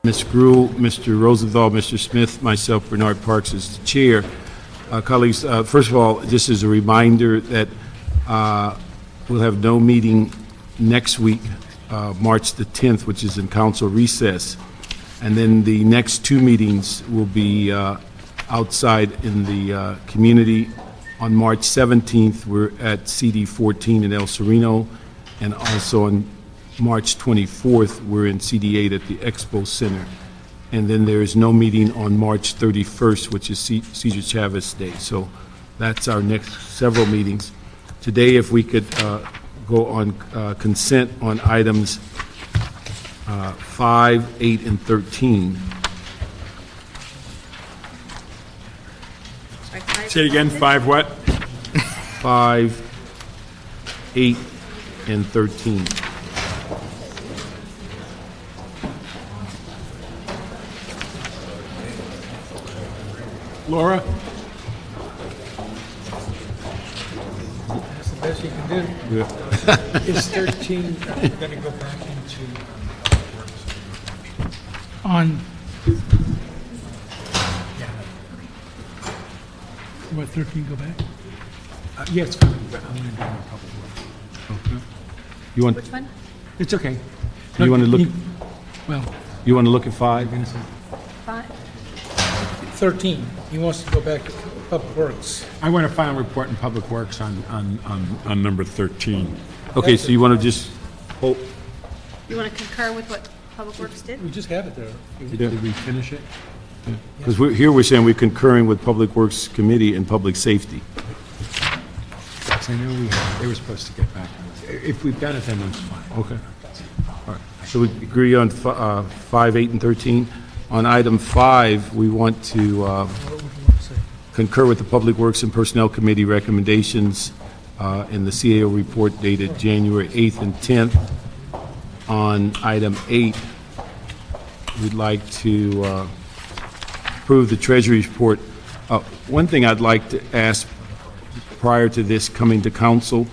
Ms. Gruhl, Mr. Rosenthal, Mr. Smith, myself, Bernard Parks as the chair. Colleagues, first of all, just as a reminder that we'll have no meeting next week, March the 10th, which is in council recess. And then the next two meetings will be outside in the community. On March 17th, we're at CD 14 in El Sereno, and also on March 24th, we're in CD 8 at the Expo Center. And then there is no meeting on March 31st, which is Cesar Chavez Day. So that's our next several meetings. Today, if we could go on consent on items 5, 8, and 13. Say it again, 5 what? 5, 8, and 13. Laura? That's the best you can do. Yeah. Is 13 going to go back into on? What, 13 go back? Yes, I'm going to do my public work. Okay. You want? Which one? It's okay. You want to look? Well, You want to look at 5? 5. 13, he wants to go back to Public Works. I want a final report in Public Works on number 13. Okay, so you want to just hold? You want to concur with what Public Works did? We just have it there. Did we finish it? Because we're saying we're concurring with Public Works Committee and Public Safety. Yes, I know they were supposed to get back. If we've done it, then it's fine. Okay. All right. So we agree on 5, 8, and 13. On item 5, we want to concur with the Public Works and Personnel Committee recommendations in the CAO report dated January 8th and 10th. On item 8, we'd like to approve the Treasury report. One thing I'd like to ask prior to this coming to council,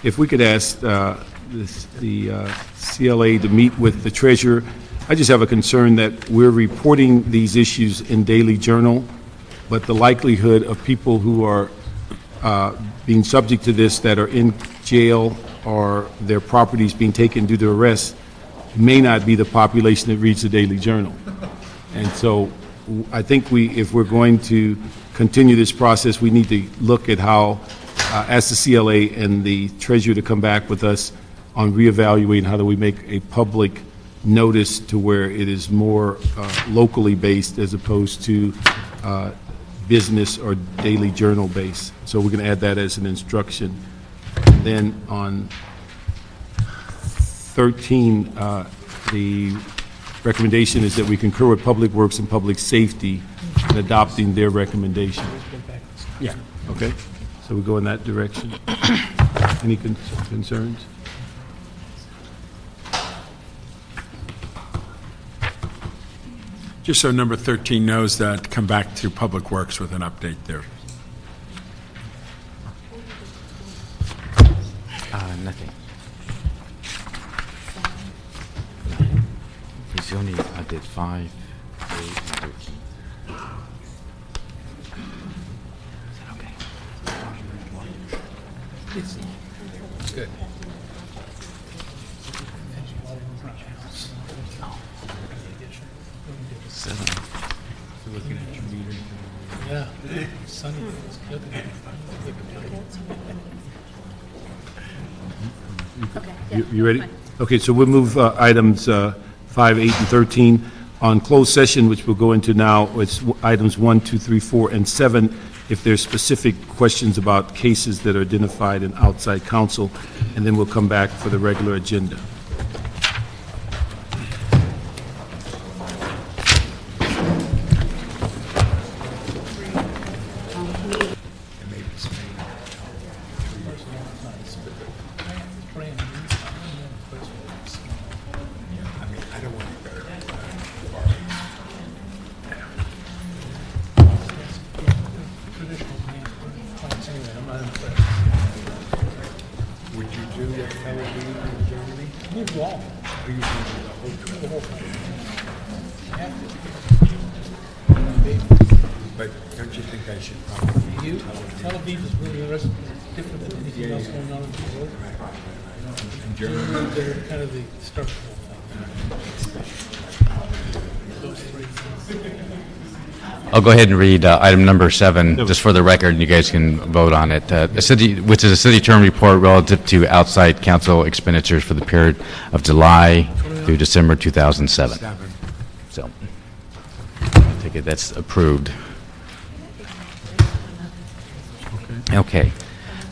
if we could ask the CLA to meet with the treasurer. I just have a concern that we're reporting these issues in Daily Journal, but the likelihood of people who are being subject to this that are in jail or their properties being taken due to arrest may not be the population that reads the Daily Journal. And so I think if we're going to continue this process, we need to look at how, ask the CLA and the treasurer to come back with us on reevaluating how do we make a public notice to where it is more locally based as opposed to business or Daily Journal based. So we're going to add that as an instruction. And then on 13, the recommendation is that we concur with Public Works and Public Safety in adopting their recommendation. Yeah. Okay? So we go in that direction. Any concerns? Just so number 13 knows that, come back to Public Works with an update there. Nothing. It's only did 5, 8, and 13. Is that okay? It's good. Yeah, sunny, it's good. Okay. Yeah, You ready? fine. Okay, so we'll move items 5, 8, and 13 on closed session, which we'll go into now. It's items 1, 2, 3, 4, and 7. If there's specific questions about cases that are identified in outside counsel, and then we'll come back for the regular agenda. Would you do what fellow did in Germany? Move wall. Or you do the whole trip? The whole thing. but don't you think I should probably? You, Tel Aviv is really different than anything else going on in the world. Germany, they're kind of the structural thing. Those three things. I'll go ahead and read item number 7, just for the record, and you guys can vote on it. Which is a city term report relative to outside council expenditures for the period of July through December 2007. So, I take it that's approved. Okay.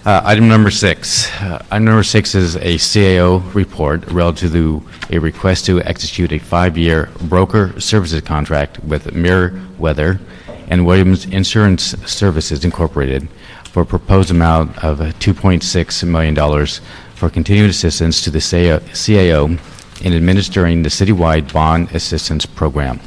Item number 6. Item number 6 is a CAO report relative to a request to execute a 5-year broker services contract with Meriwether and Williams Insurance Services Incorporated for a proposed amount of $2.6 million for continued assistance to the CAO in administering the citywide bond assistance program.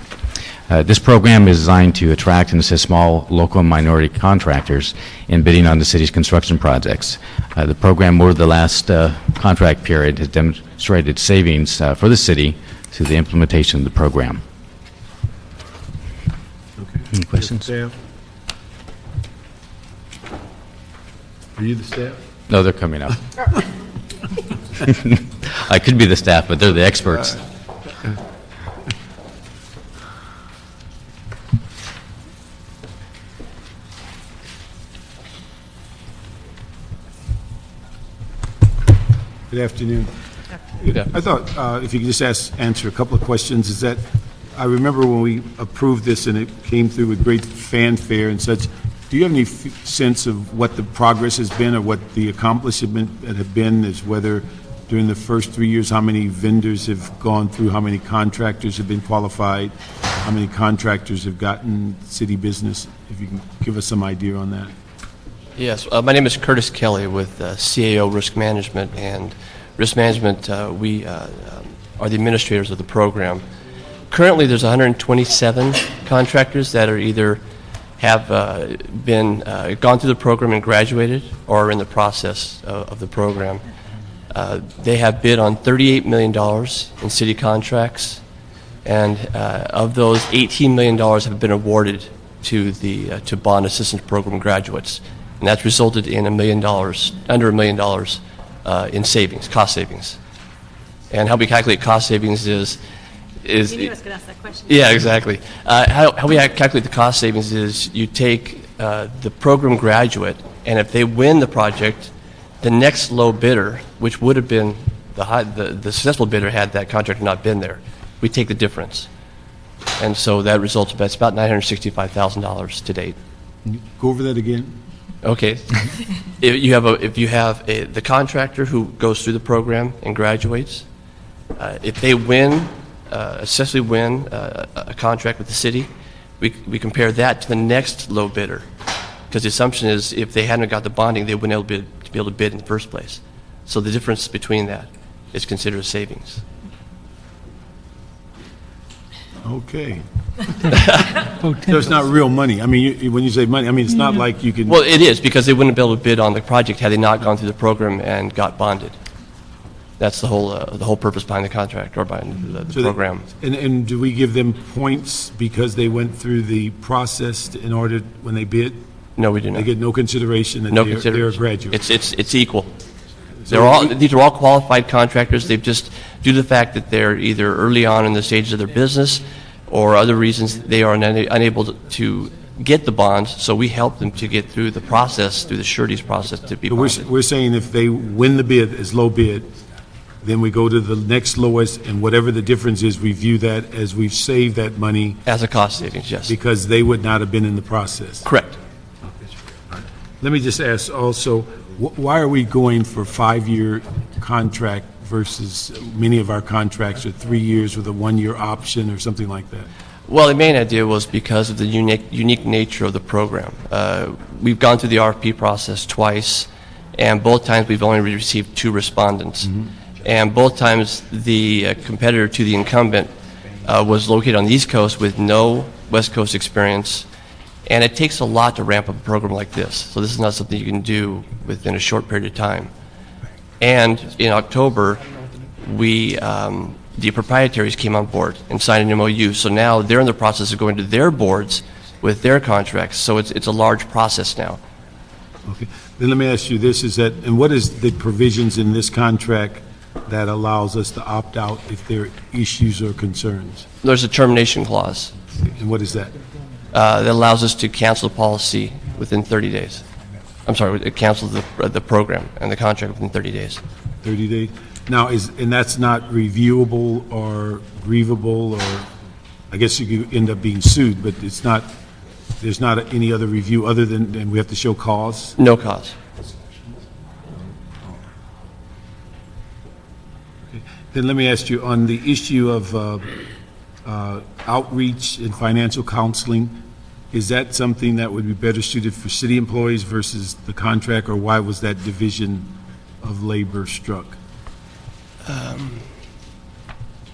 This program is designed to attract and assist small, local, and minority contractors in bidding on the city's construction projects. The program, over the last contract period, has demonstrated savings for the city through the implementation of the program. Any questions? Staff? Are you the staff? No, they're coming up. I could be the staff, but they're the experts. Good afternoon. I thought if you could just answer a couple of questions, is that I remember when we approved this and it came through with great fanfare and such, do you have any sense of what the progress has been or what the accomplishment that have been, is whether during the first 3 years, how many vendors have gone through, how many contractors have been qualified, how many contractors have gotten city business? If you can give us some idea on that. Yes, my name is Curtis Kelly with CAO Risk Management, and Risk Management, we are the administrators of the program. Currently, there's 127 contractors that are either have been gone through the program and graduated or are in the process of the program. They have bid on $38 million in city contracts, and of those, $18 million have been awarded to the to bond assistance program graduates. And that's resulted in under $1 million in savings, cost savings. And how we calculate cost savings is You knew I was going to ask that question. yeah, exactly. How we calculate the cost savings is you take the program graduate, and if they win the project, the next low bidder, which would have been the successful bidder had that contract not been there, we take the difference. And so that results in about $965,000 to date. Go over that again. Okay. If you have the contractor who goes through the program and graduates, if they successfully win a contract with the city, we compare that to the next low bidder, because the assumption is if they hadn't got the bonding, they wouldn't be able to bid in the first place. So the difference between that is considered a savings. Okay. So it's not real money. I mean, when you say money, I mean, it's not like you can... Well, it is, because they wouldn't be able to bid on the project had they not gone through the program and got bonded. That's the whole purpose behind the contract or behind the program. And do we give them points because they went through the process in order, when they bid? No, we do not. They get no consideration that No they're a consideration. graduate? It's equal. These are all qualified contractors. They've just, due to the fact that they're either early on in the stages of their business or other reasons, they are unable to get the bonds, so we help them to get through the process, through the sureties process to be But bonded. we're saying if they win the bid as low bid, then we go to the next lowest, and whatever the difference is, we view that as we've saved that money As a cost savings, yes. because they would not have been in the process. Correct. Let me just ask also, why are we going for 5-year contract versus many of our contracts are 3 years with a 1-year option or something like that? Well, the main idea was because of the unique nature of the program. We've gone through the RFP process twice, and both times we've only received 2 respondents. And both times the competitor to the incumbent was located on the East Coast with no West Coast experience. And it takes a lot to ramp up a program like this. So this is not something you can do within a short period of time. And in October, the proprietaries came on board and signed an MOU. So now they're in the process of going to their boards with their contracts. So it's a large process now. Okay. Then let me ask you this, and what is the provisions in this contract that allows us to opt out if there are issues or concerns? There's a termination clause And what is that? that allows us to cancel the policy within 30 days. I'm sorry, cancel the program and the contract within 30 days. 30 days? Now, and that's not reviewable or grievable, or I guess you could end up being sued, but it's not, there's not any other review other than, and we have to show cause? No cause. Then let me ask you, on the issue of outreach and financial counseling, is that something that would be better suited for city employees versus the contract, or why was that division of labor struck?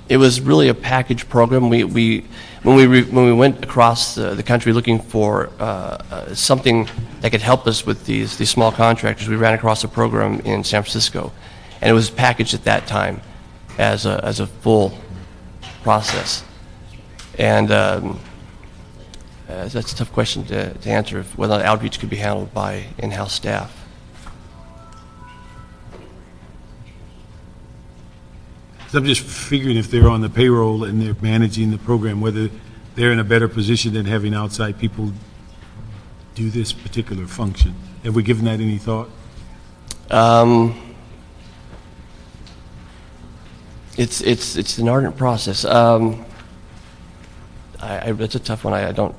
It was really a package program. When we went across the country looking for something that could help us with these small contractors, we ran across a program in San Francisco, and it was packaged at that time as a full process. And that's a tough question to answer, if whether outreach could be handled by in-house staff. So I'm just figuring if they're on the payroll and they're managing the program, whether they're in a better position than having outside people do this particular function. Have we given that any thought? It's an ardent process. It's a tough one. I don't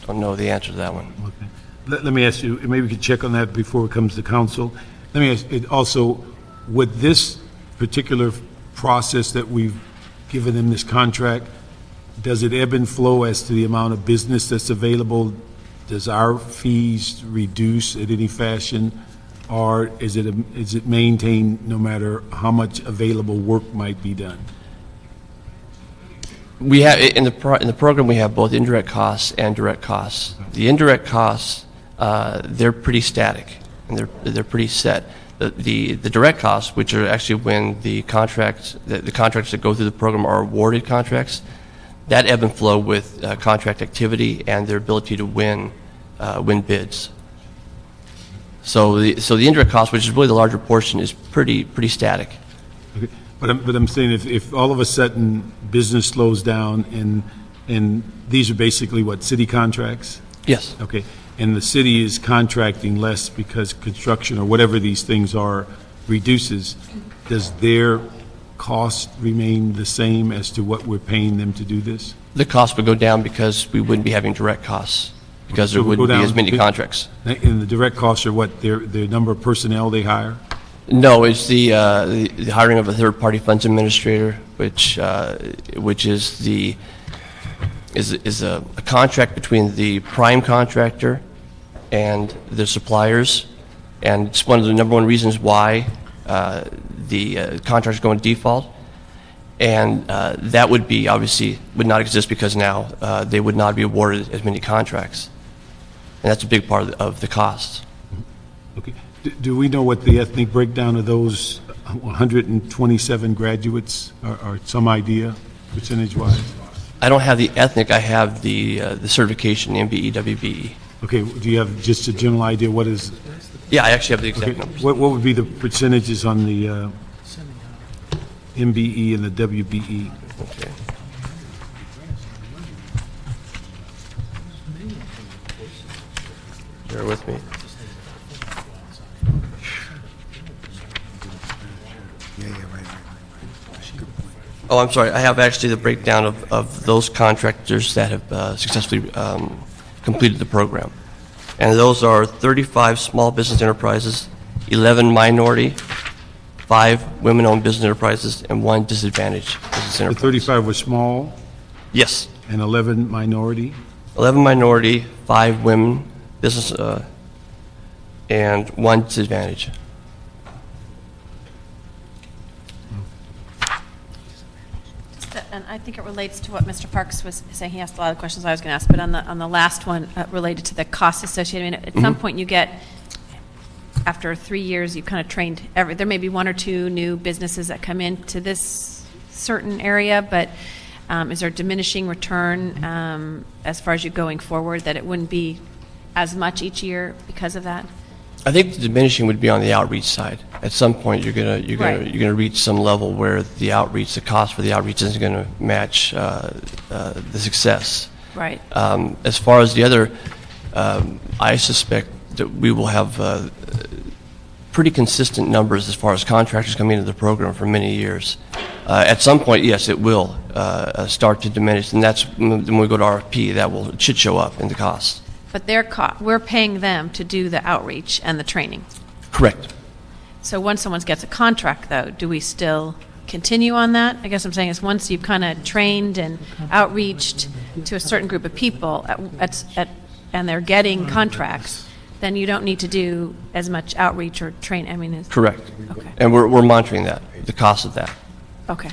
know the answer to that one. Okay. Let me ask you, maybe we could check on that before it comes to council. Let me ask, also, would this particular process that we've given them this contract, does it ebb and flow as to the amount of business that's available? Does our fees reduce in any fashion, or is it maintained no matter how much available work might be done? We have in the program we have both indirect costs and direct costs. The indirect costs they're pretty static and they're pretty set. The direct costs, which are actually when the contracts that go through the program are awarded contracts, that ebb and flow with contract activity and their ability to win bids. So the indirect cost, which is really the larger portion, is pretty static. Okay. But I'm saying if all of a sudden business slows down and these are basically what, city contracts? Yes. Okay. And the city is contracting less because construction or whatever these things are reduces, does their cost remain the same as to what we're paying them to do this? The cost would go down because we wouldn't be having direct costs because there So it would wouldn't go be down as many contracts. And the direct costs are what, the number of personnel they hire? No, it's the hiring of a third-party funds administrator, which is a contract between the prime contractor and the suppliers, and it's one of the number one reasons why the contracts go in default. And that would be obviously would not exist because now they would not be awarded as many contracts, and that's a big part of the costs. Okay. Do we know what the ethnic breakdown of those 127 graduates are, some idea, percentage-wise? I don't have the ethnic. I have the certification, MBE, WBE. Okay, do you have just a general idea what is, Yeah, I actually have the exact okay, numbers. what would be the percentages on the MBE and the WBE? Okay. Bear with me. Oh, I'm sorry. I have actually the breakdown of those contractors that have successfully completed the program. And those are 35 small business enterprises, 11 minority, 5 women-owned business enterprises, and 1 disadvantaged business The enterprise. 35 were small Yes. and 11 minority? 11 minority, 5 women business, and 1 disadvantage. And I think it relates to what Mr. Parks was saying. He asked a lot of questions I was going to ask, but on the last one related to the costs associated. I mean, at some point you get, after 3 years, you've kind of trained there may be 1 or 2 new businesses that come into this certain area, but Is there a diminishing return as far as you going forward, that it wouldn't be as much each year because of that? I think the diminishing would be on the outreach side. At some point, you're Right. gonna reach some level where the outreach, the cost for the outreach isn't going to match the success. Right. As far as the other, I suspect that we will have pretty consistent numbers as far as contractors coming into the program for many years. At some point, yes, it will start to diminish, and that's when we go to RFP, it should show up in the cost. But we're paying them to do the outreach and the training. Correct. So once someone gets a contract, though, do we still continue on that? I guess I'm saying is once you've kind of trained and outreached to a certain group of people and they're getting contracts, then you don't need to do as much outreach or train. I mean, Correct. Okay. And we're monitoring that, the cost of that. Okay.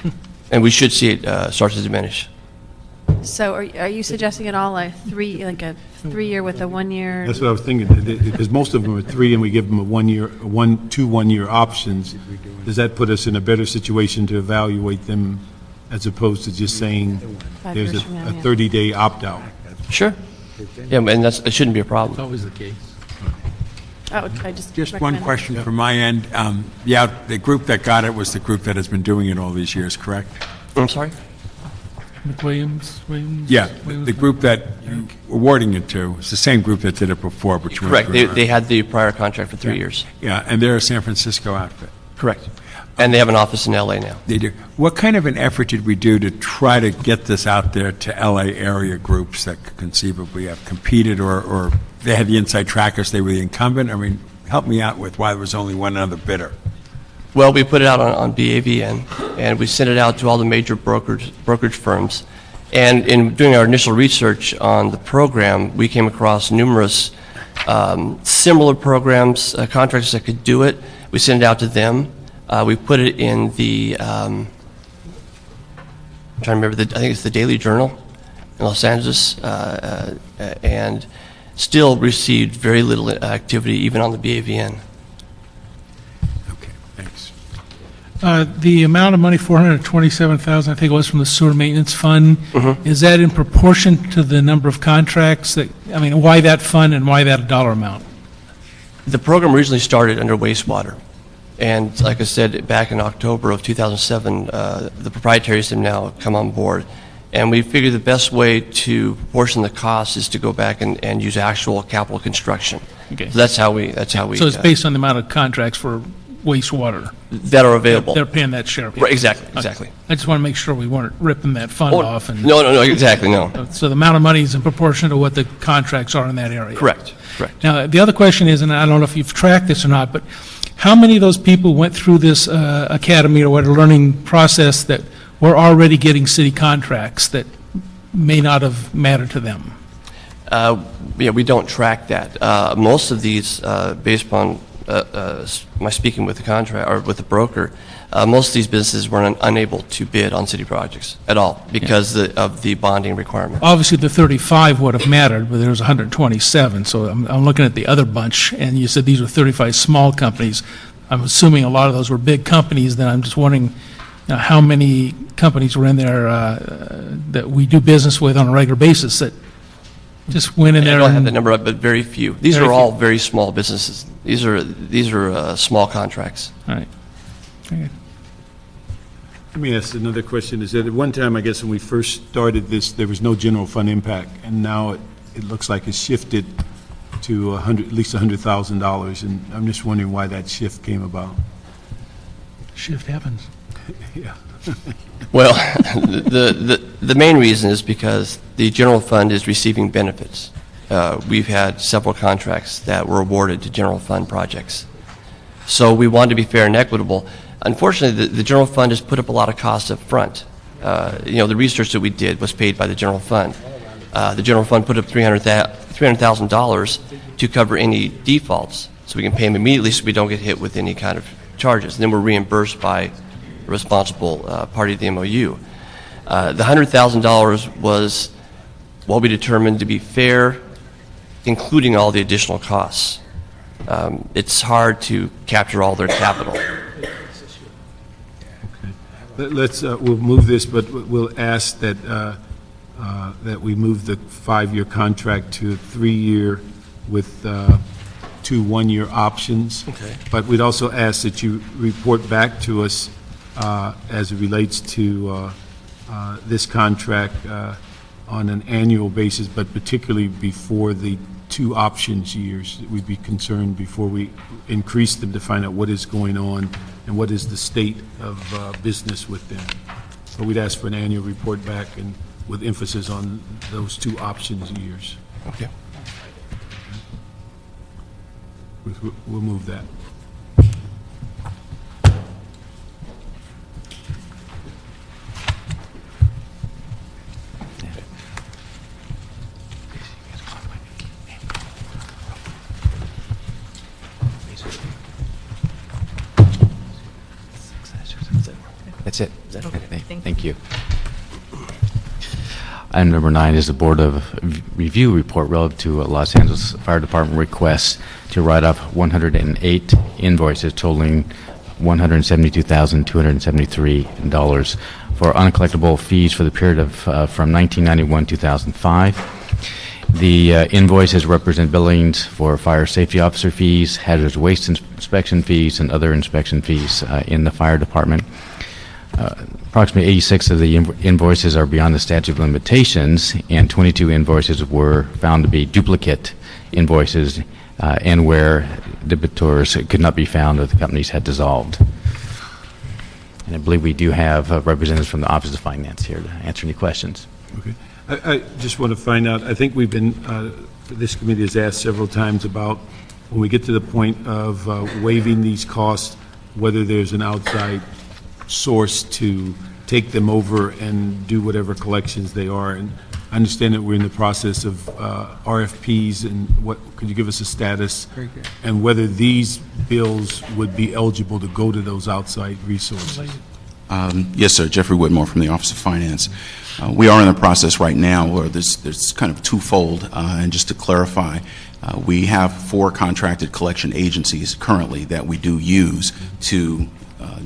And we should see it start to diminish. So are you suggesting at all a 3-year with a 1-year? That's what I was thinking, because most of them are 3, and we give them two 1-year options. Does that put us in a better situation to evaluate them as opposed to just saying 5 there's years a from now, yeah. 30-day opt-out? Sure. Yeah, and it shouldn't be a problem. Always the case. Oh, I just Just one recommend it. question from my end. The group that got it was the group that has been doing it all these years, correct? I'm sorry? Williams? Yeah, the group that you're awarding it to is the same group that did it before, which was... Correct. They had the prior contract for 3 years. Yeah, and they're a San Francisco outfit. Correct. And they have an office in LA now. They do. What kind of an effort did we do to try to get this out there to LA area groups that could conceivably have competed, or they had the inside trackers, they were the incumbent? I mean, help me out with why there was only one other bidder. Well, we put it out on BAVN, and we sent it out to all the major brokerage firms. And in doing our initial research on the program, we came across numerous similar programs, contractors that could do it. We sent it out to them. We put it in the, I'm trying to remember, I think it's the Daily Journal in Los Angeles, and still received very little activity even on the BAVN. Okay, thanks. The amount of money, $427,000, I think it was from the sewer maintenance fund, is that in proportion to the number of contracts why that fund and why that dollar amount? The program originally started under wastewater. And like I said, back in October of 2007, the proprietaries have now come on board. And we figured the best way to portion the cost is to go back and use actual capital construction. Okay. So that's how we. So it's based on the amount of contracts for wastewater. that are available. They're paying that share. Right, exactly. I just want to make sure we weren't ripping that fund off. And No, exactly, no. So the amount of money is in proportion to what the contracts are in that area. Correct. Now, the other question is, and I don't know if you've tracked this or not, but how many of those people went through this academy or what, a learning process that were already getting city contracts that may not have mattered to them? Yeah, we don't track that. Most of these, based upon my speaking with the contract or with the broker, most of these businesses were unable to bid on city projects at all because of the bonding requirement. Obviously, the 35 would have mattered, but there was 127, so I'm looking at the other bunch, and you said these were 35 small companies. I'm assuming a lot of those were big companies, then I'm just wondering how many companies were in there that we do business with on a regular basis that just went in I there. don't have and- the number, but very few. These Very are few. all very small businesses. These are small contracts. All right. Okay. Let me ask another question. Is that at one time, I guess, when we first started this, there was no general fund impact, and now it looks like it's shifted to at least $100,000, and I'm just wondering why that shift came about. Shift happens. Yeah. Well, the main reason is because the general fund is receiving benefits. We've had several contracts that were awarded to general fund projects. So we wanted to be fair and equitable. Unfortunately, the general fund has put up a lot of costs up front. The research that we did was paid by the general fund. The general fund put up $300,000 to cover any defaults, so we can pay them immediately so we don't get hit with any kind of charges. And then we're reimbursed by the responsible party of the MOU. The $100,000 was what we determined to be fair, including all the additional costs. It's hard to capture all their capital. We'll move this, but we'll ask that we move the 5-year contract to a 3-year with 2 1-year options. Okay. But we'd also ask that you report back to us as it relates to this contract on an annual basis, but particularly before the 2 options years. We'd be concerned before we increase them to find out what is going on and what is the state of business with them. But we'd ask for an annual report back and with emphasis on those 2 options years. Okay. We'll move that. That's it. Thank you. Item number 9 is the Board of Review report relative to Los Angeles Fire Department requests to write off 108 invoices totaling $172,273 for uncollectible fees for the period of from 1991-2005. The invoices represent billings for fire safety officer fees, hazardous waste inspection fees, and other inspection fees in the fire department. Approximately 86 of the invoices are beyond the statute of limitations, and 22 invoices were found to be duplicate invoices, and where debitors could not be found or the companies had dissolved. And I believe we do have representatives from the Office of Finance here to answer any questions. Okay. I just want to find out, I think we've been, this committee has asked several times about when we get to the point of waiving these costs, whether there's an outside source to take them over and do whatever collections they are. And I understand that we're in the process of RFPs, and what, could you give us a status? Very good. And whether these bills would be eligible to go to those outside resources? Yes, sir. Jeffrey Whitmore from the Office of Finance. We are in the process right now where there's kind of twofold, and just to clarify, we have 4 contracted collection agencies currently that we do use to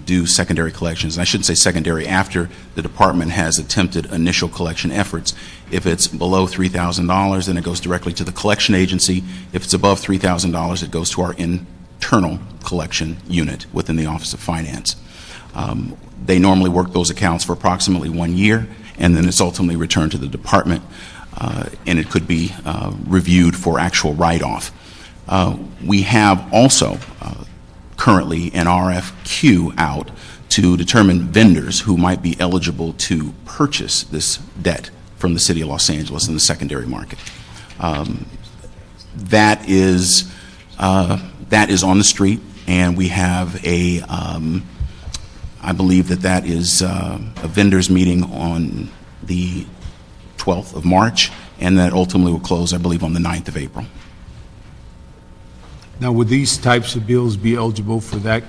do secondary collections. And I shouldn't say secondary after the department has attempted initial collection efforts. If it's below $3,000, then it goes directly to the collection agency. If it's above $3,000, it goes to our internal collection unit within the Office of Finance. They normally work those accounts for approximately 1 year, and then it's ultimately returned to the department, and it could be reviewed for actual write-off. We have also currently an RFQ out to determine vendors who might be eligible to purchase this debt from the City of Los Angeles in the secondary market. That is on the street, and we have a I believe that is a vendors meeting on the 12th of March, and that ultimately will close, I believe, on the 9th of April. Now, would these types of bills be eligible for that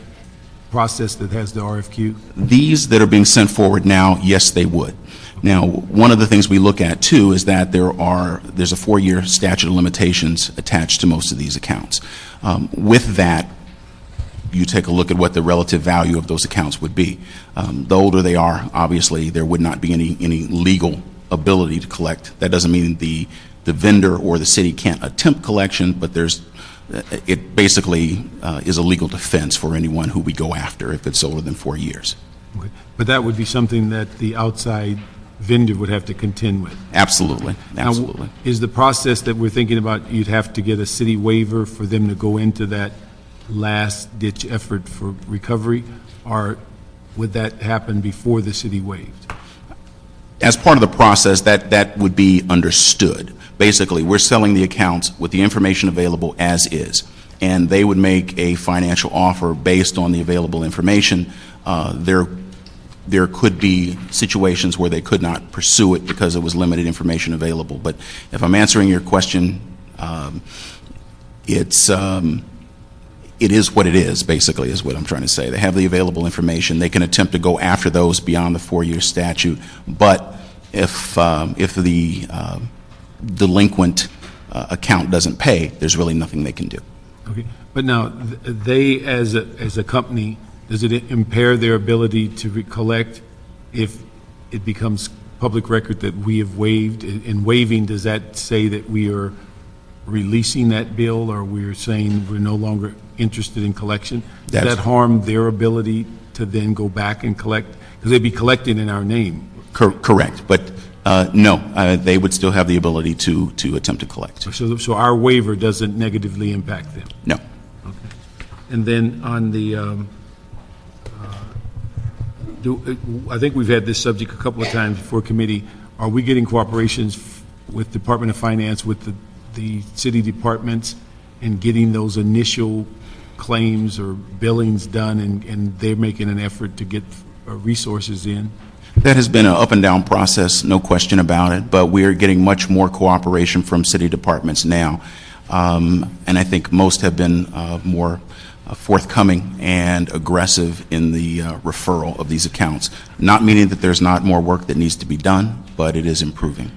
process that has the RFQ? These that are being sent forward now, yes, they would. Now, one of the things we look at, too, is that there's a 4-year statute of limitations attached to most of these accounts. With that, you take a look at what the relative value of those accounts would be. The older they are, obviously, there would not be any legal ability to collect. That doesn't mean the vendor or the city can't attempt collection, but it basically is a legal defense for anyone who we go after if it's older than 4 years. Okay. But that would be something that the outside vendor would have to contend with? Absolutely, absolutely. Now, is the process that we're thinking about, you'd have to get a city waiver for them to go into that last-ditch effort for recovery, or would that happen before the city waived? As part of the process, that would be understood. Basically, we're selling the accounts with the information available as is, and they would make a financial offer based on the available information. There could be situations where they could not pursue it because there was limited information available. But if I'm answering your question, it is what it is, basically, is what I'm trying to say. They have the available information. They can attempt to go after those beyond the 4-year statute. But if the delinquent account doesn't pay, there's really nothing they can do. Okay. But now, they, as a company, does it impair their ability to collect if it becomes public record that we have waived, in waiving, does that say that we are releasing that bill, or we're saying we're no longer interested in collection? Does That's- that harm their ability to then go back and collect? Because they'd be collecting in our name. Correct, but no, they would still have the ability to attempt to collect. So our waiver doesn't negatively impact them. No. And then on the, I think we've had this subject a couple of times before committee. Are we getting cooperations with Department of Finance, with the city departments, and getting those initial claims or billings done, and they're making an effort to get resources in? That has been an up and down process, no question about it, but we are getting much more cooperation from city departments now. And I think most have been more forthcoming and aggressive in the referral of these accounts. Not meaning that there's not more work that needs to be done, but it is improving.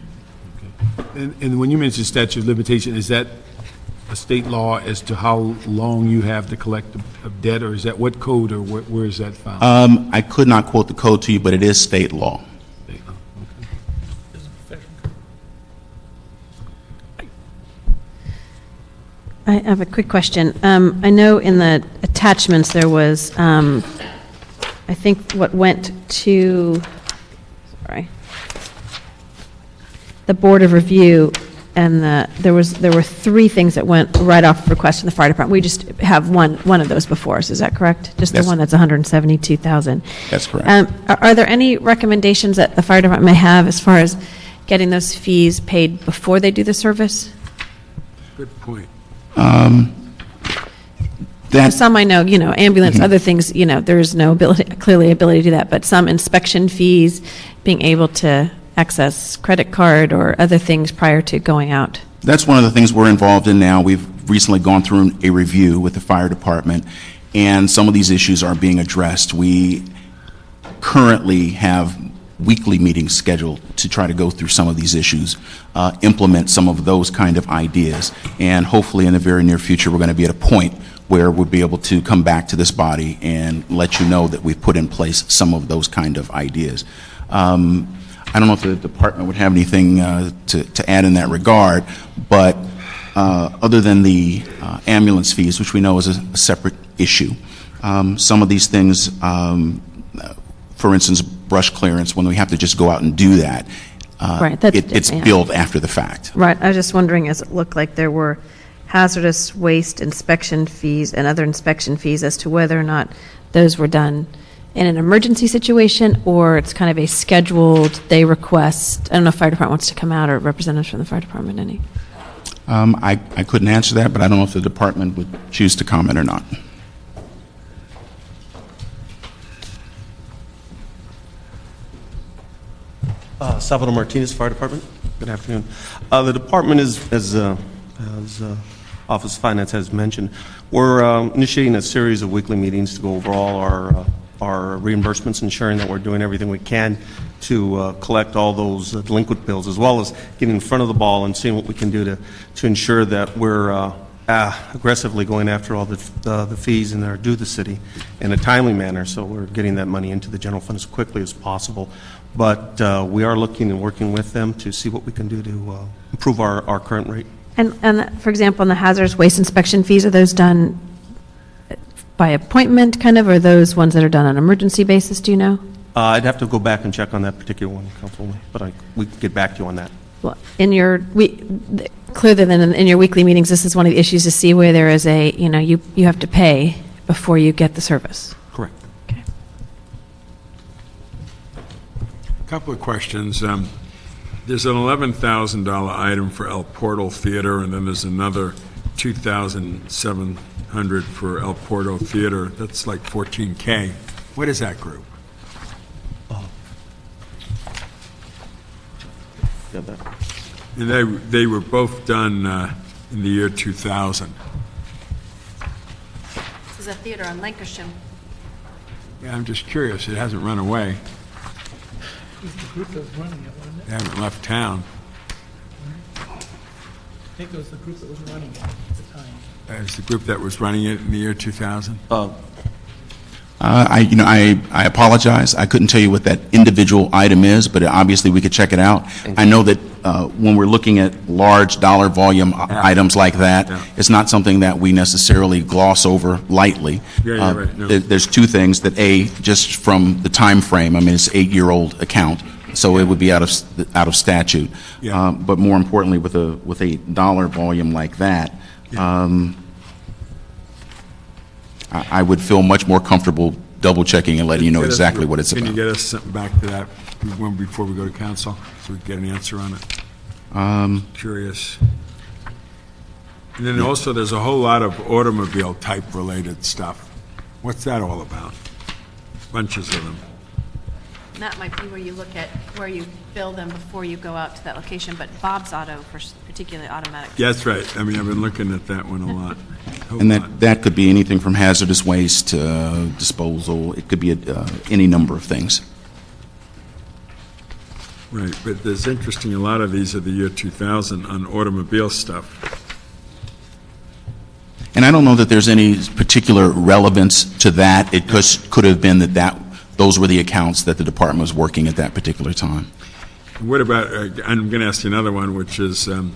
And when you mentioned statute of limitation, is that a state law as to how long you have to collect a debt, or is that what code, or where is that found? I could not quote the code to you, but it is state law. State law, okay. There's a professional. I have a quick question. I know in the attachments there was, I think what went to, sorry, the Board of Review, and there were 3 things that went right off request from the fire department. We just have one of those before us, is that correct? Just the Yes. one that's 172,000. That's correct. Are there any recommendations that the fire department may have as far as getting those fees paid before they do the service? Good point. Some I know, ambulance, other things, there is no clearly ability to do that, but some inspection fees, being able to access credit card or other things prior to going out. That's one of the things we're involved in now. We've recently gone through a review with the fire department, and some of these issues are being addressed. We currently have weekly meetings scheduled to try to go through some of these issues, implement some of those kind of ideas, and hopefully in the very near future we're going to be at a point where we'll be able to come back to this body and let you know that we've put in place some of those kind of ideas. I don't know if the department would have anything to add in that regard, but other than the ambulance fees, which we know is a separate issue, some of these things, for instance, brush clearance, when we have to just go out and do that, Right, that's it's different, yeah. billed after the fact. Right, I was just wondering, as it looked like there were hazardous waste inspection fees and other inspection fees, as to whether or not those were done in an emergency situation, or it's kind of a scheduled, they request. I don't know if fire department wants to come out, or representatives from the fire department, any? I couldn't answer that, but I don't know if the department would choose to comment or not. Salvador Martinez, Fire Department. Good afternoon. The department is, as Office of Finance has mentioned, we're initiating a series of weekly meetings to go over all our reimbursements, ensuring that we're doing everything we can to collect all those delinquent bills, as well as getting in front of the ball and seeing what we can do to ensure that we're aggressively going after all the fees and that are due the city in a timely manner, so we're getting that money into the general fund as quickly as possible. But we are looking and working with them to see what we can do to improve our current rate. And for example, in the hazardous waste inspection fees, are those done by appointment, kind of, or are those ones that are done on an emergency basis, do you know? I'd have to go back and check on that particular one, Councilwoman, but we can get back to you on that. Well, clearly then, in your weekly meetings, this is one of the issues, to see where there is you have to pay before you get the service. Correct. Okay. Couple of questions. There's an $11,000 item for El Portal Theater, and then there's another $2,700 for El Portal Theater. That's like $14K. What is that group? Got that. And they were both done in the year 2000. This is a theater on Lancashire. Yeah, I'm just curious. It hasn't run away. It was the group that was running it, wasn't it? They haven't left town. I think it was the group that was running it at the time. It's the group that was running it in the year 2000. I apologize. I couldn't tell you what that individual item is, but obviously we could check it out. I know that when we're looking at large dollar volume items like that, it's not something that we necessarily gloss over lightly. Yeah, right. No. There's two things that, A, just from the time frame, I mean, it's an 8-year-old account, so it would be out of statute. Yeah. But more importantly, with a dollar volume like that, I would feel much more comfortable double-checking and letting you know exactly what it's about. Can you get us something back to that before we go to council, so we can get an answer on it? Curious. And then also, there's a whole lot of automobile-type related stuff. What's that all about? Bunches of them. That might be where you look at, where you fill them before you go out to that location, but Bob's Auto, for particularly automatic. Yeah, that's right. I mean, I've been looking at that one a lot. And that could be anything from hazardous waste to disposal. It could be any number of things. Right, but there's interesting, a lot of these are the year 2000 on automobile stuff. And I don't know that there's any particular relevance to that. It could have been that those were the accounts that the department was working at that particular time. What about, I'm going to ask you another one, which is M.A.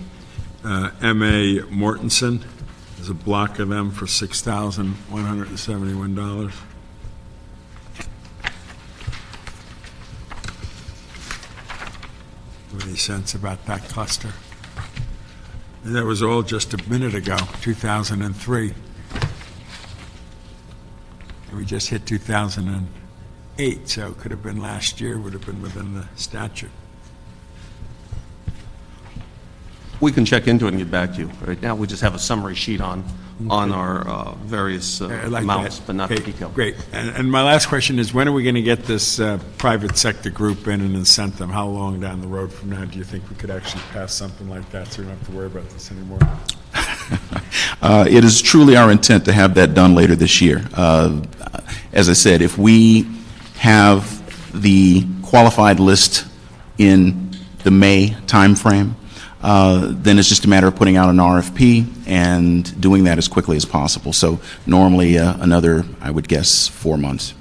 Mortensen. There's a block of them for $6,171. Any sense about that cluster? And that was all just a minute ago, 2003. We just hit 2008, so it could have been last year, would have been within the statute. We can check into it and get back to you. Right now, we just have a summary sheet on our various like amounts, that. but not the Okay, detail. Great. And my last question is, when are we going to get this private sector group in and incent them? How long down the road from now do you think we could actually pass something like that, so we don't have to worry about this anymore? It is truly our intent to have that done later this year. As I said, if we have the qualified list in the May timeframe, then it's just a matter of putting out an RFP and doing that as quickly as possible. So normally another, I would guess, 4 months.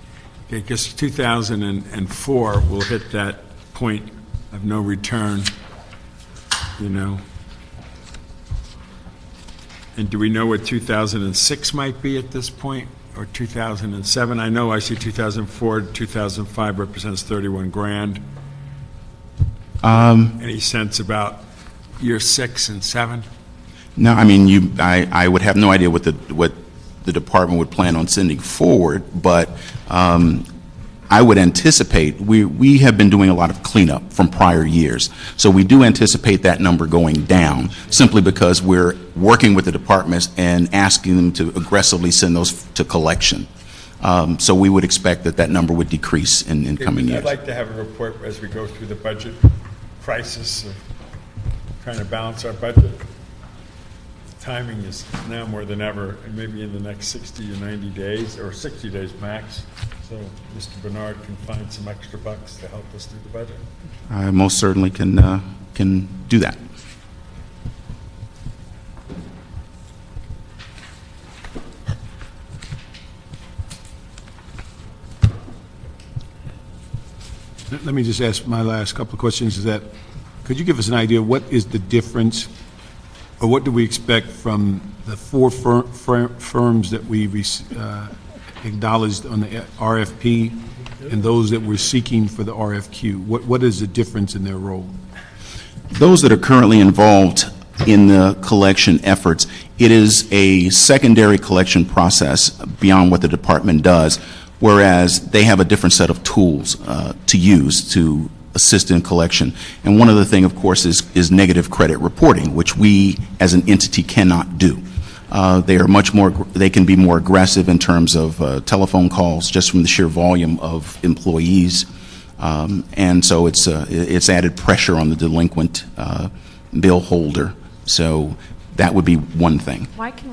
Okay, because 2004 will hit that point of no return, you know. And do we know what 2006 might be at this point, or 2007? I know I see 2004, 2005 represents 31 grand. Any sense about year 6 and 7? No, I mean, I would have no idea what the department would plan on sending forward, but I would anticipate, we have been doing a lot of cleanup from prior years, so we do anticipate that number going down, simply because we're working with the departments and asking them to aggressively send those to collection. So we would expect that number would decrease in coming years. I'd like to have a report as we go through the budget crisis of trying to balance our budget. Timing is now more than ever, and maybe in the next 60 or 90 days, or 60 days max, so Mr. Bernard can find some extra bucks to help us through the budget. I most certainly can do that. Let me just ask my last couple of questions, is that, could you give us an idea, what is the difference, or what do we expect from the 4 firms that we acknowledged on the RFP and those that we're seeking for the RFQ? What is the difference in their role? Those that are currently involved in the collection efforts, it is a secondary collection process beyond what the department does, whereas they have a different set of tools to use to assist in collection. And one of the things, of course, is negative credit reporting, which we as an entity cannot do. They are much more, they can be more aggressive in terms of telephone calls, just from the sheer volume of employees. And so it's added pressure on the delinquent bill holder. So that would be one thing. Why can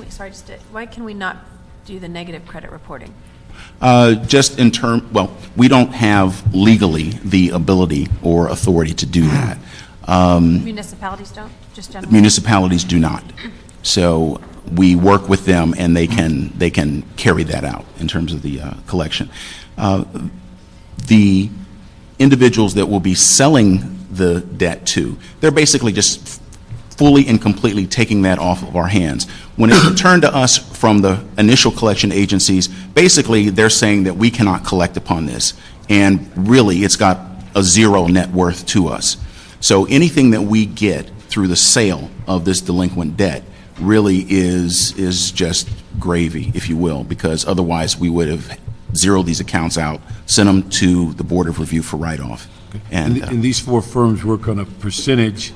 we not do the negative credit reporting? Just in term, well, we don't have legally the ability or authority to do that. Municipalities don't, just generally? Municipalities do not. So we work with them, and they can carry that out in terms of the collection. The individuals that will be selling the debt to, they're basically just fully and completely taking that off of our hands. When it's returned to us from the initial collection agencies, basically they're saying that we cannot collect upon this, and really it's got a zero net worth to us. So anything that we get through the sale of this delinquent debt really is just gravy, if you will, because otherwise we would have zeroed these accounts out, sent them to the Board of Review for write-off. And these four firms work on a percentage,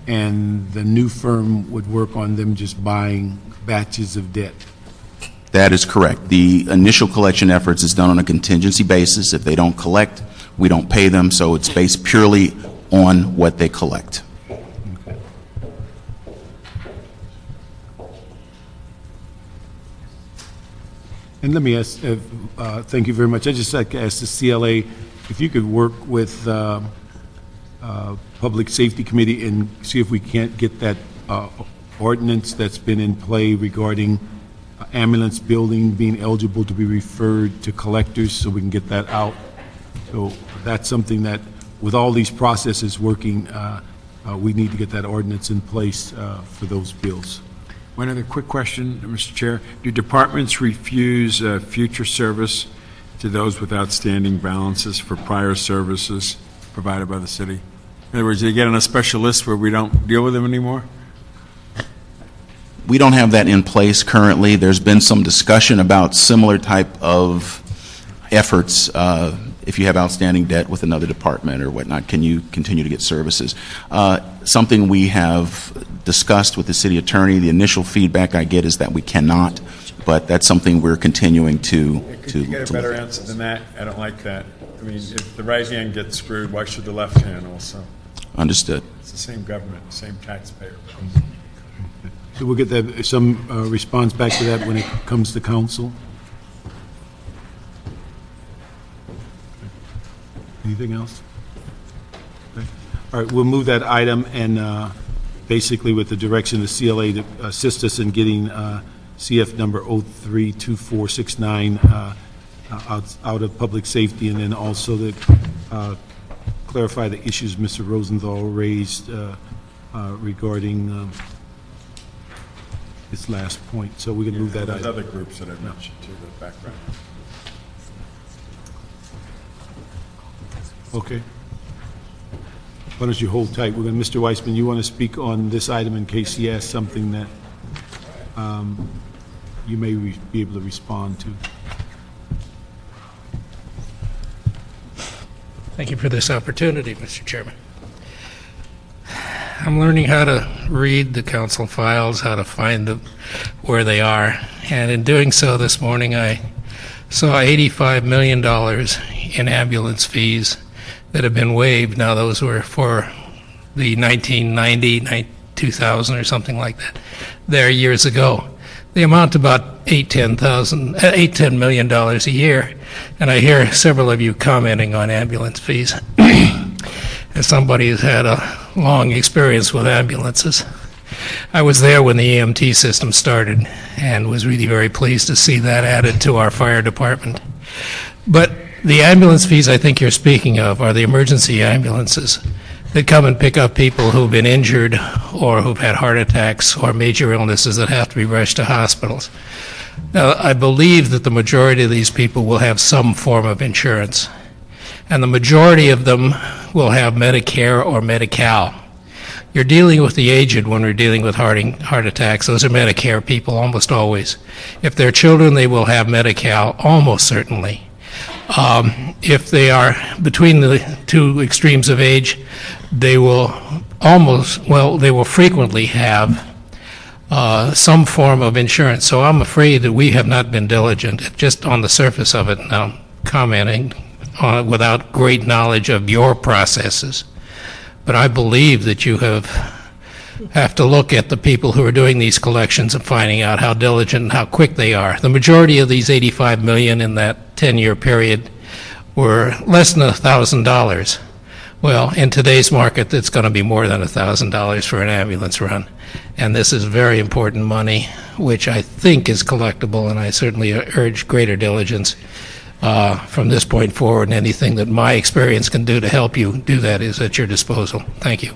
and the new firm would work on them just buying batches of debt. That is correct. The initial collection efforts is done on a contingency basis. If they don't collect, we don't pay them, so it's based purely on what they collect. Okay. And let me ask, thank you very much. I'd just like to ask the CLA if you could work with Public Safety Committee and see if we can't get that ordinance that's been in play regarding ambulance building being eligible to be referred to collectors, so we can get that out. So that's something that, with all these processes working, we need to get that ordinance in place for those bills. One other quick question, Mr. Chair. Do departments refuse future service to those with outstanding balances for prior services provided by the city? In other words, they get on a special list where we don't deal with them anymore? We don't have that in place currently. There's been some discussion about similar type of efforts. If you have outstanding debt with another department or whatnot, can you continue to get services? Something we have discussed with the city attorney. The initial feedback I get is that we cannot, but that's something we're continuing to Could you get a better answer than that? I don't like that. I mean, if the right hand gets screwed, why should the left hand also? Understood. It's the same government, same taxpayer. So we'll get that, some response back to that when it comes to council. Anything else? Okay. All right, we'll move that item, and basically with the direction of the CLA to assist us in getting CF number 032469 out of public safety, and then also to clarify the issues Mr. Rosenthal raised regarding his last point. So we can move that There's item. other groups that I've mentioned too, the background. Okay. Why don't you hold tight? We're going, Mr. Weissman, you want to speak on this item in case he asks something that you may be able to respond to. Thank you for this opportunity, Mr. Chairman. I'm learning how to read the council files, how to find them where they are, and in doing so this morning, I saw $85 million in ambulance fees that have been waived. Now, those were for the 1990, 2000 or something like that. There years ago. They amount to about $10 million a year, and I hear several of you commenting on ambulance fees. As somebody who's had a long experience with ambulances, I was there when the EMT system started and was really very pleased to see that added to our fire department. But the ambulance fees I think you're speaking of are the emergency ambulances that come and pick up people who've been injured or who've had heart attacks or major illnesses that have to be rushed to hospitals. Now, I believe that the majority of these people will have some form of insurance, and the majority of them will have Medicare or Medi-Cal. You're dealing with the aged when we're dealing with heart attacks. Those are Medicare people almost always. If they're children, they will have Medi-Cal almost certainly. If they are between the two extremes of age, they will they will frequently have some form of insurance. So I'm afraid that we have not been diligent, just on the surface of it now, commenting on it without great knowledge of your processes. But I believe that you have to look at the people who are doing these collections and finding out how diligent and how quick they are. The majority of these $85 million in that 10-year period were less than $1,000. Well, in today's market, it's going to be more than $1,000 for an ambulance run. And this is very important money, which I think is collectible, and I certainly urge greater diligence from this point forward. And anything that my experience can do to help you do that is at your disposal. Thank you.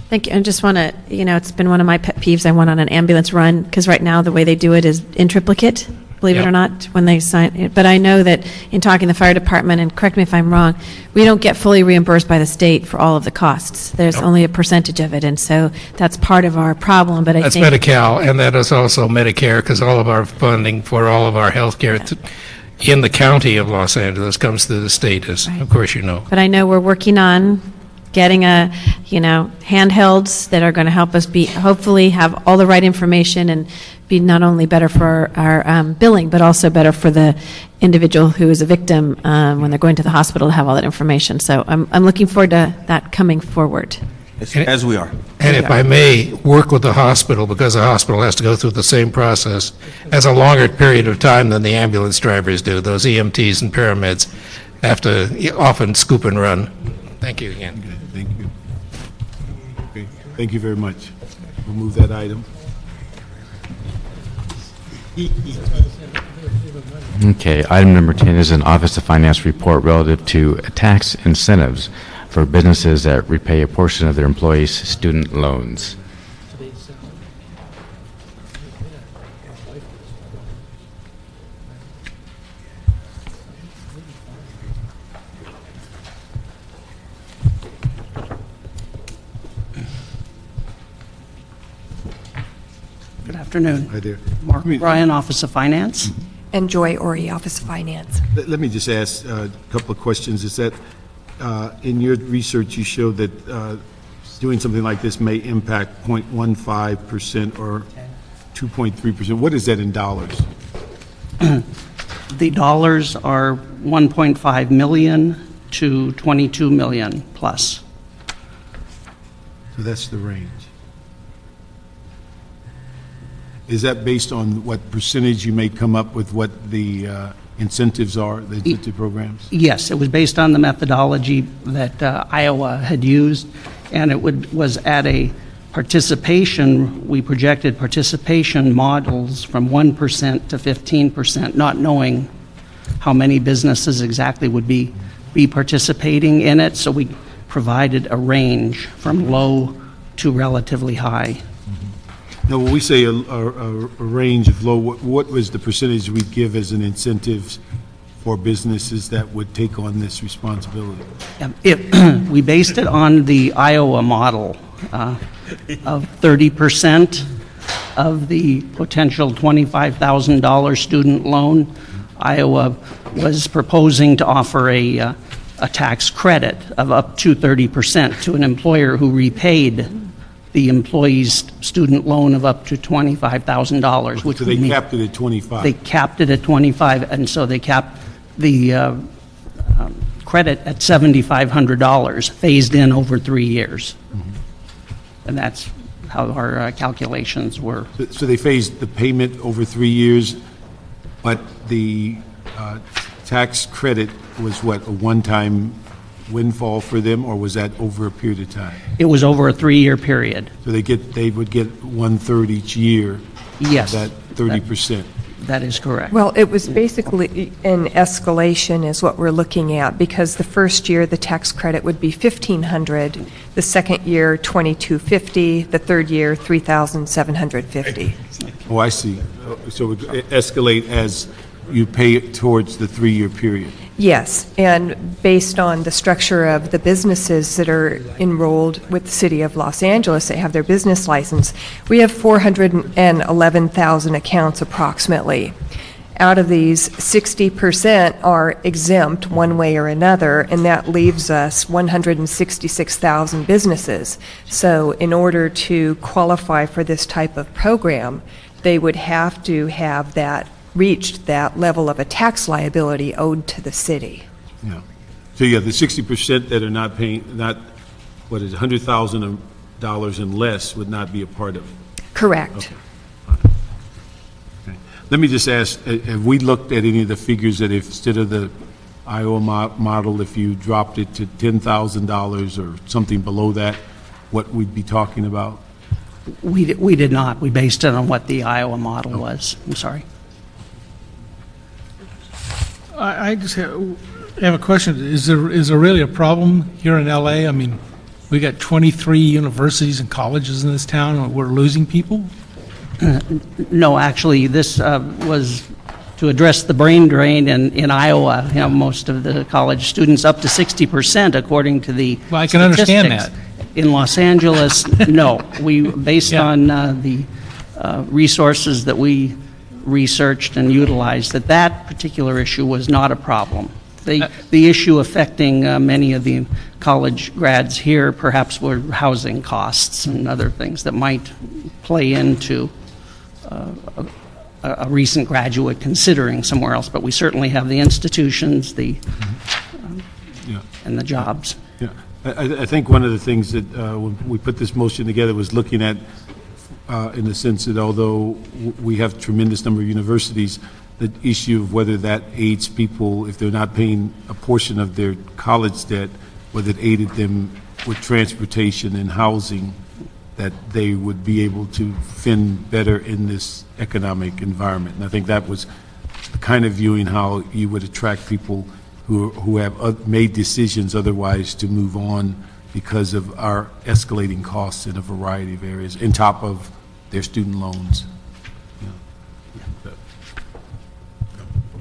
Thank you. I just want to, it's been one of my pet peeves. I went on an ambulance run because right now the way they do it is in triplicate, believe it Yep. or not, when they sign it. But I know that in talking to the fire department, and correct me if I'm wrong, we don't get fully reimbursed by the state for all of the costs. There's only a percentage of it, and so that's part of our problem. But I That's think Medi-Cal, and that is also Medicare, because all of our funding for all of our health care in the county of Los Angeles comes through the state, as of course you know. But I know we're working on getting handhelds that are going to help us hopefully have all the right information and be not only better for our billing, but also better for the individual who is a victim when they're going to the hospital to have all that information. So I'm looking forward to that coming forward. As we are. And if I may, work with the hospital, because the hospital has to go through the same process as a longer period of time than the ambulance drivers do. Those EMTs and paramedics have to often scoop and run. Thank you again. Okay, thank you. Okay, thank you very much. We'll move that item. Okay, item number 10 is an Office of Finance report relative to tax incentives for businesses that repay a portion of their employees' student loans. Good afternoon. Hi there. Mark Ryan, Office of Finance. And Joy Ori, Office of Finance. Let me just ask a couple of questions. Is that, in your research, you showed that doing something like this may impact 0.15% or 2.3%. What is that in dollars? The dollars are 1.5 million to 22 million plus. So that's the range. Is that based on what percentage you may come up with what the incentives are, the incentive programs? Yes, it was based on the methodology that Iowa had used, and it was at a participation, we projected participation models from 1% to 15%, not knowing how many businesses exactly would be participating in it, so we provided a range from low to relatively high. Now, when we say a range of low, what was the percentage we give as an incentive for businesses that would take on this responsibility? We based it on the Iowa model of 30% of the potential $25,000 student loan. Iowa was proposing to offer a tax credit of up to 30% to an employer who repaid the employee's student loan of up to $25,000. So they capped it at 25? They capped it at 25, and so they capped the credit at $7,500, phased in over 3 years. And that's how our calculations were. So they phased the payment over 3 years, but the tax credit was what, a one-time windfall for them, or was that over a period of time? It was over a 3-year period. So they would get 1/3 each year? Yes. Of that 30%? That is correct. Well, it was basically an escalation is what we're looking at, because the first year, the tax credit would be $1,500, the second year, $2,250, the third year, $3,750. Oh, I see. So it would escalate as you pay it towards the 3-year period? Yes, and based on the structure of the businesses that are enrolled with the City of Los Angeles, they have their business license, we have 411,000 accounts approximately. Out of these, 60% are exempt one way or another, and that leaves us 166,000 businesses. So in order to qualify for this type of program, they would have to have reached that level of a tax liability owed to the city. Yeah. So yeah, the 60% that are not paying, what is it, $100,000 and less would not be a part of it? Correct. Okay. Let me just ask, have we looked at any of the figures that if instead of the Iowa model, if you dropped it to $10,000 or something below that, what we'd be talking about? We did not. We based it on what the Iowa model was. I'm sorry. I just have a question. Is there really a problem here in LA? I mean, we got 23 universities and colleges in this town, and we're losing people? No, actually, this was to address the brain drain in Iowa. You know, most of the college students, up to 60%, according to the Well, I can understand statistics. In Los Angeles, no. We, based Yeah. on the resources that we researched and utilized, that particular issue was not a problem. The issue affecting many of the college grads here perhaps were housing costs and other things that might play into a recent graduate considering somewhere else. But we certainly have the institutions, Yeah. and the jobs. Yeah, I think one of the things that when we put this motion together was looking at, in the sense that although we have a tremendous number of universities, the issue of whether that aids people, if they're not paying a portion of their college debt, whether it aided them with transportation and housing, that they would be able to fend better in this economic environment. And I think that was the kind of viewing how you would attract people who have made decisions otherwise to move on because of our escalating costs in a variety of areas, on top of their student loans. Yeah.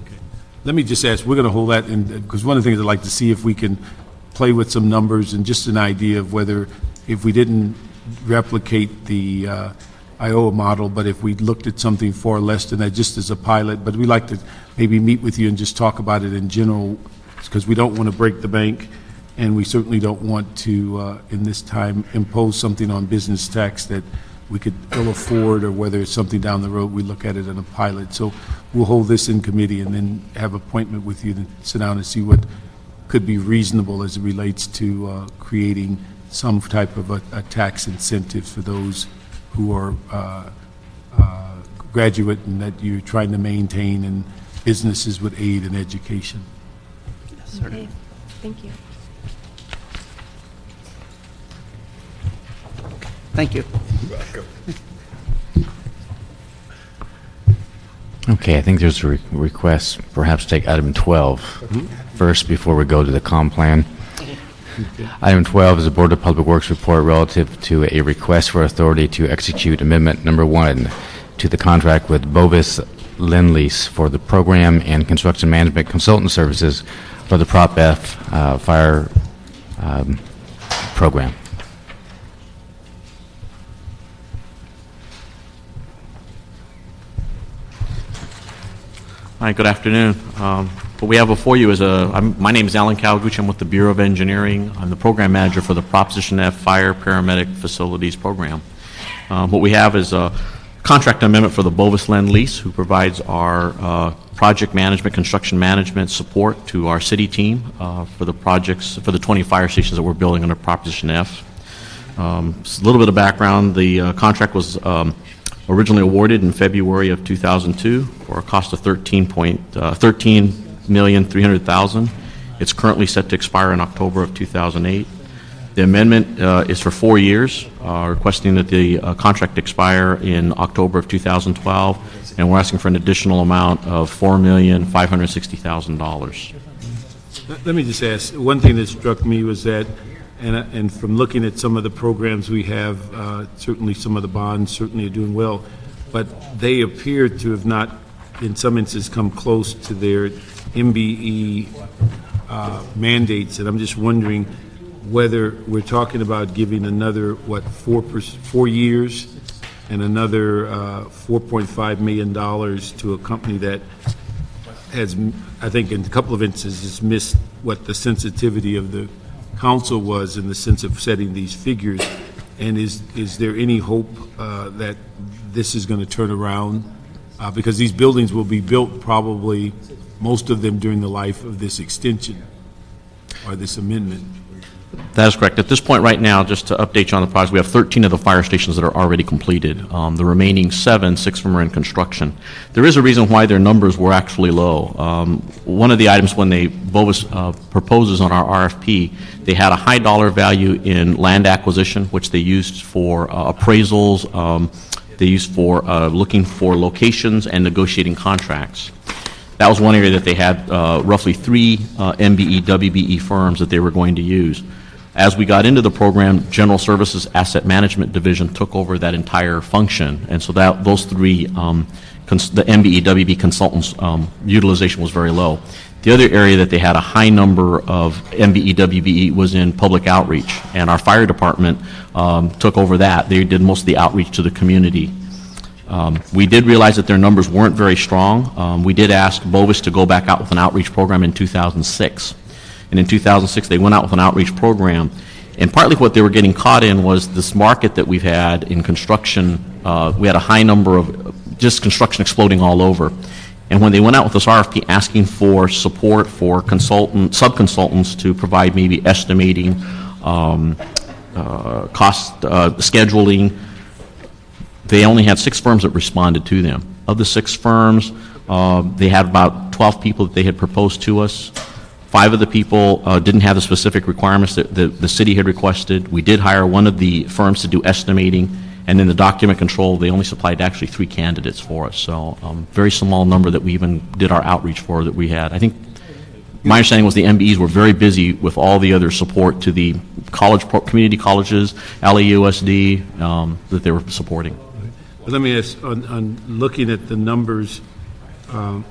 Okay. Let me just ask, we're going to hold that, because one of the things I'd like to see if we can play with some numbers and just an idea of whether, if we didn't replicate the Iowa model, but if we looked at something far less than that, just as a pilot, but we'd like to maybe meet with you and just talk about it in general, because we don't want to break the bank, and we certainly don't want to, in this time, impose something on business tax that we could ill afford, or whether it's something down the road, we look at it in a pilot. So we'll hold this in committee and then have an appointment with you to sit down and see what could be reasonable as it relates to creating some type of a tax incentive for those who are graduate and that you're trying to maintain, and businesses would aid in education. Okay, thank you. Thank you. Okay, I think there's a request, perhaps take item 12 first before we go to the comp plan. Item 12 is a Board of Public Works report relative to a request for authority to execute Amendment Number 1 to the contract with Bovis Lend-Lease for the program and construction management consultant services for the Prop F fire program. Hi, good afternoon. What we have before you is my name is Alan Kawaguchi. I'm with the Bureau of Engineering. I'm the program manager for the Proposition F Fire Paramedic Facilities Program. What we have is a contract amendment for the Bovis Lend-Lease, who provides our project management, construction management support to our city team for the projects, for the 20 fire stations that we're building under Proposition F. Just a little bit of background. The contract was originally awarded in February of 2002 for a cost of $13,300,000. It's currently set to expire in October of 2008. The amendment is for 4 years, requesting that the contract expire in October of 2012, and we're asking for an additional amount of $4,560,000. Let me just ask, one thing that struck me was that, and from looking at some of the programs we have, certainly some of the bonds certainly are doing well, but they appear to have not, in some instances, come close to their MBE mandates, and I'm just wondering whether we're talking about giving another, 4 years and another $4.5 million to a company that has, I think in a couple of instances, missed what the sensitivity of the council was in the sense of setting these figures. And is there any hope that this is going to turn around? Because these buildings will be built probably, most of them during the life of this extension or this amendment. That is correct. At this point right now, just to update you on the project, we have 13 of the fire stations that are already completed. The remaining 7, 6 of them are in construction. There is a reason why their numbers were actually low. One of the items when Bovis proposes on our RFP, they had a high dollar value in land acquisition, which they used for appraisals, they used for looking for locations and negotiating contracts. That was one area that they had roughly 3 MBE, WBE firms that they were going to use. As we got into the program, General Services Asset Management Division took over that entire function, and so those 3, the MBE, WBE consultants' utilization was very low. The other area that they had a high number of MBE, WBE was in public outreach, and our fire department took over that. They did most of the outreach to the community. We did realize that their numbers weren't very strong. We did ask Bovis to go back out with an outreach program in 2006. And in 2006, they went out with an outreach program. And partly what they were getting caught in was this market that we've had in construction. We had a high number of just construction exploding all over. And when they went out with this RFP asking for support for sub-consultants to provide maybe estimating, cost scheduling, they only had 6 firms that responded to them. Of the 6 firms, they had about 12 people that they had proposed to us. 5 of the people didn't have the specific requirements that the city had requested. We did hire one of the firms to do estimating, and in the document control, they only supplied actually 3 candidates for us. So very small number that we even did our outreach for that we had. I think my understanding was the MBEs were very busy with all the other support to the community colleges, LAUSD, that they were supporting. But let me ask, on looking at the numbers, and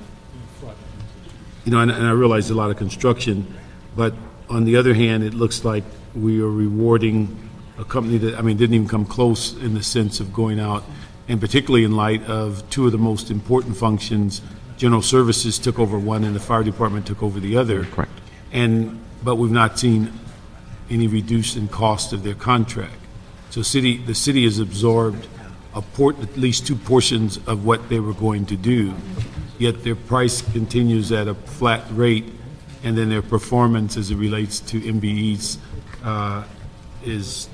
I realize a lot of construction, but on the other hand, it looks like we are rewarding a company that, didn't even come close in the sense of going out, and particularly in light of 2 of the most important functions. General Services took over one and the fire department took over the other. Correct. But we've not seen any reduce in cost of their contract. So the city has absorbed at least 2 portions of what they were going to do, yet their price continues at a flat rate, and then their performance as it relates to MBEs is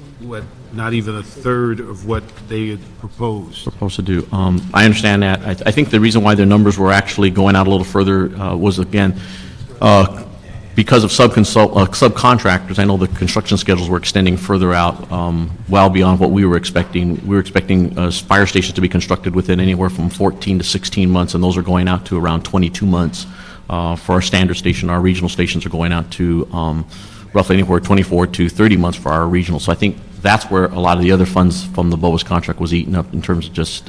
not even a third of what they had proposed. Supposed to do. I understand that. I think the reason why their numbers were actually going out a little further was, again, because of subcontractors. I know the construction schedules were extending further out, well beyond what we were expecting. We were expecting fire stations to be constructed within anywhere from 14 to 16 months, and those are going out to around 22 months for our standard station. Our regional stations are going out to roughly anywhere 24 to 30 months for our regional. So I think that's where a lot of the other funds from the Bovis contract was eaten up in terms of just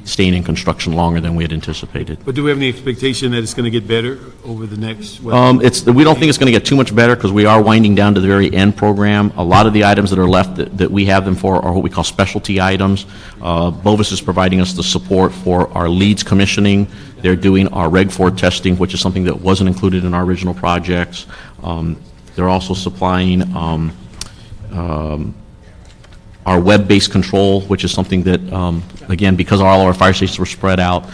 staying in construction longer than we had anticipated. But do we have any expectation that it's going to get better over the next? We don't think it's going to get too much better because we are winding down to the very end program. A lot of the items that are left that we have them for are what we call specialty items. Bovis is providing us the support for our leads commissioning. They're doing our Reg 4 testing, which is something that wasn't included in our original projects. They're also supplying our web-based control, which is something that, again, because all our fire stations were spread out,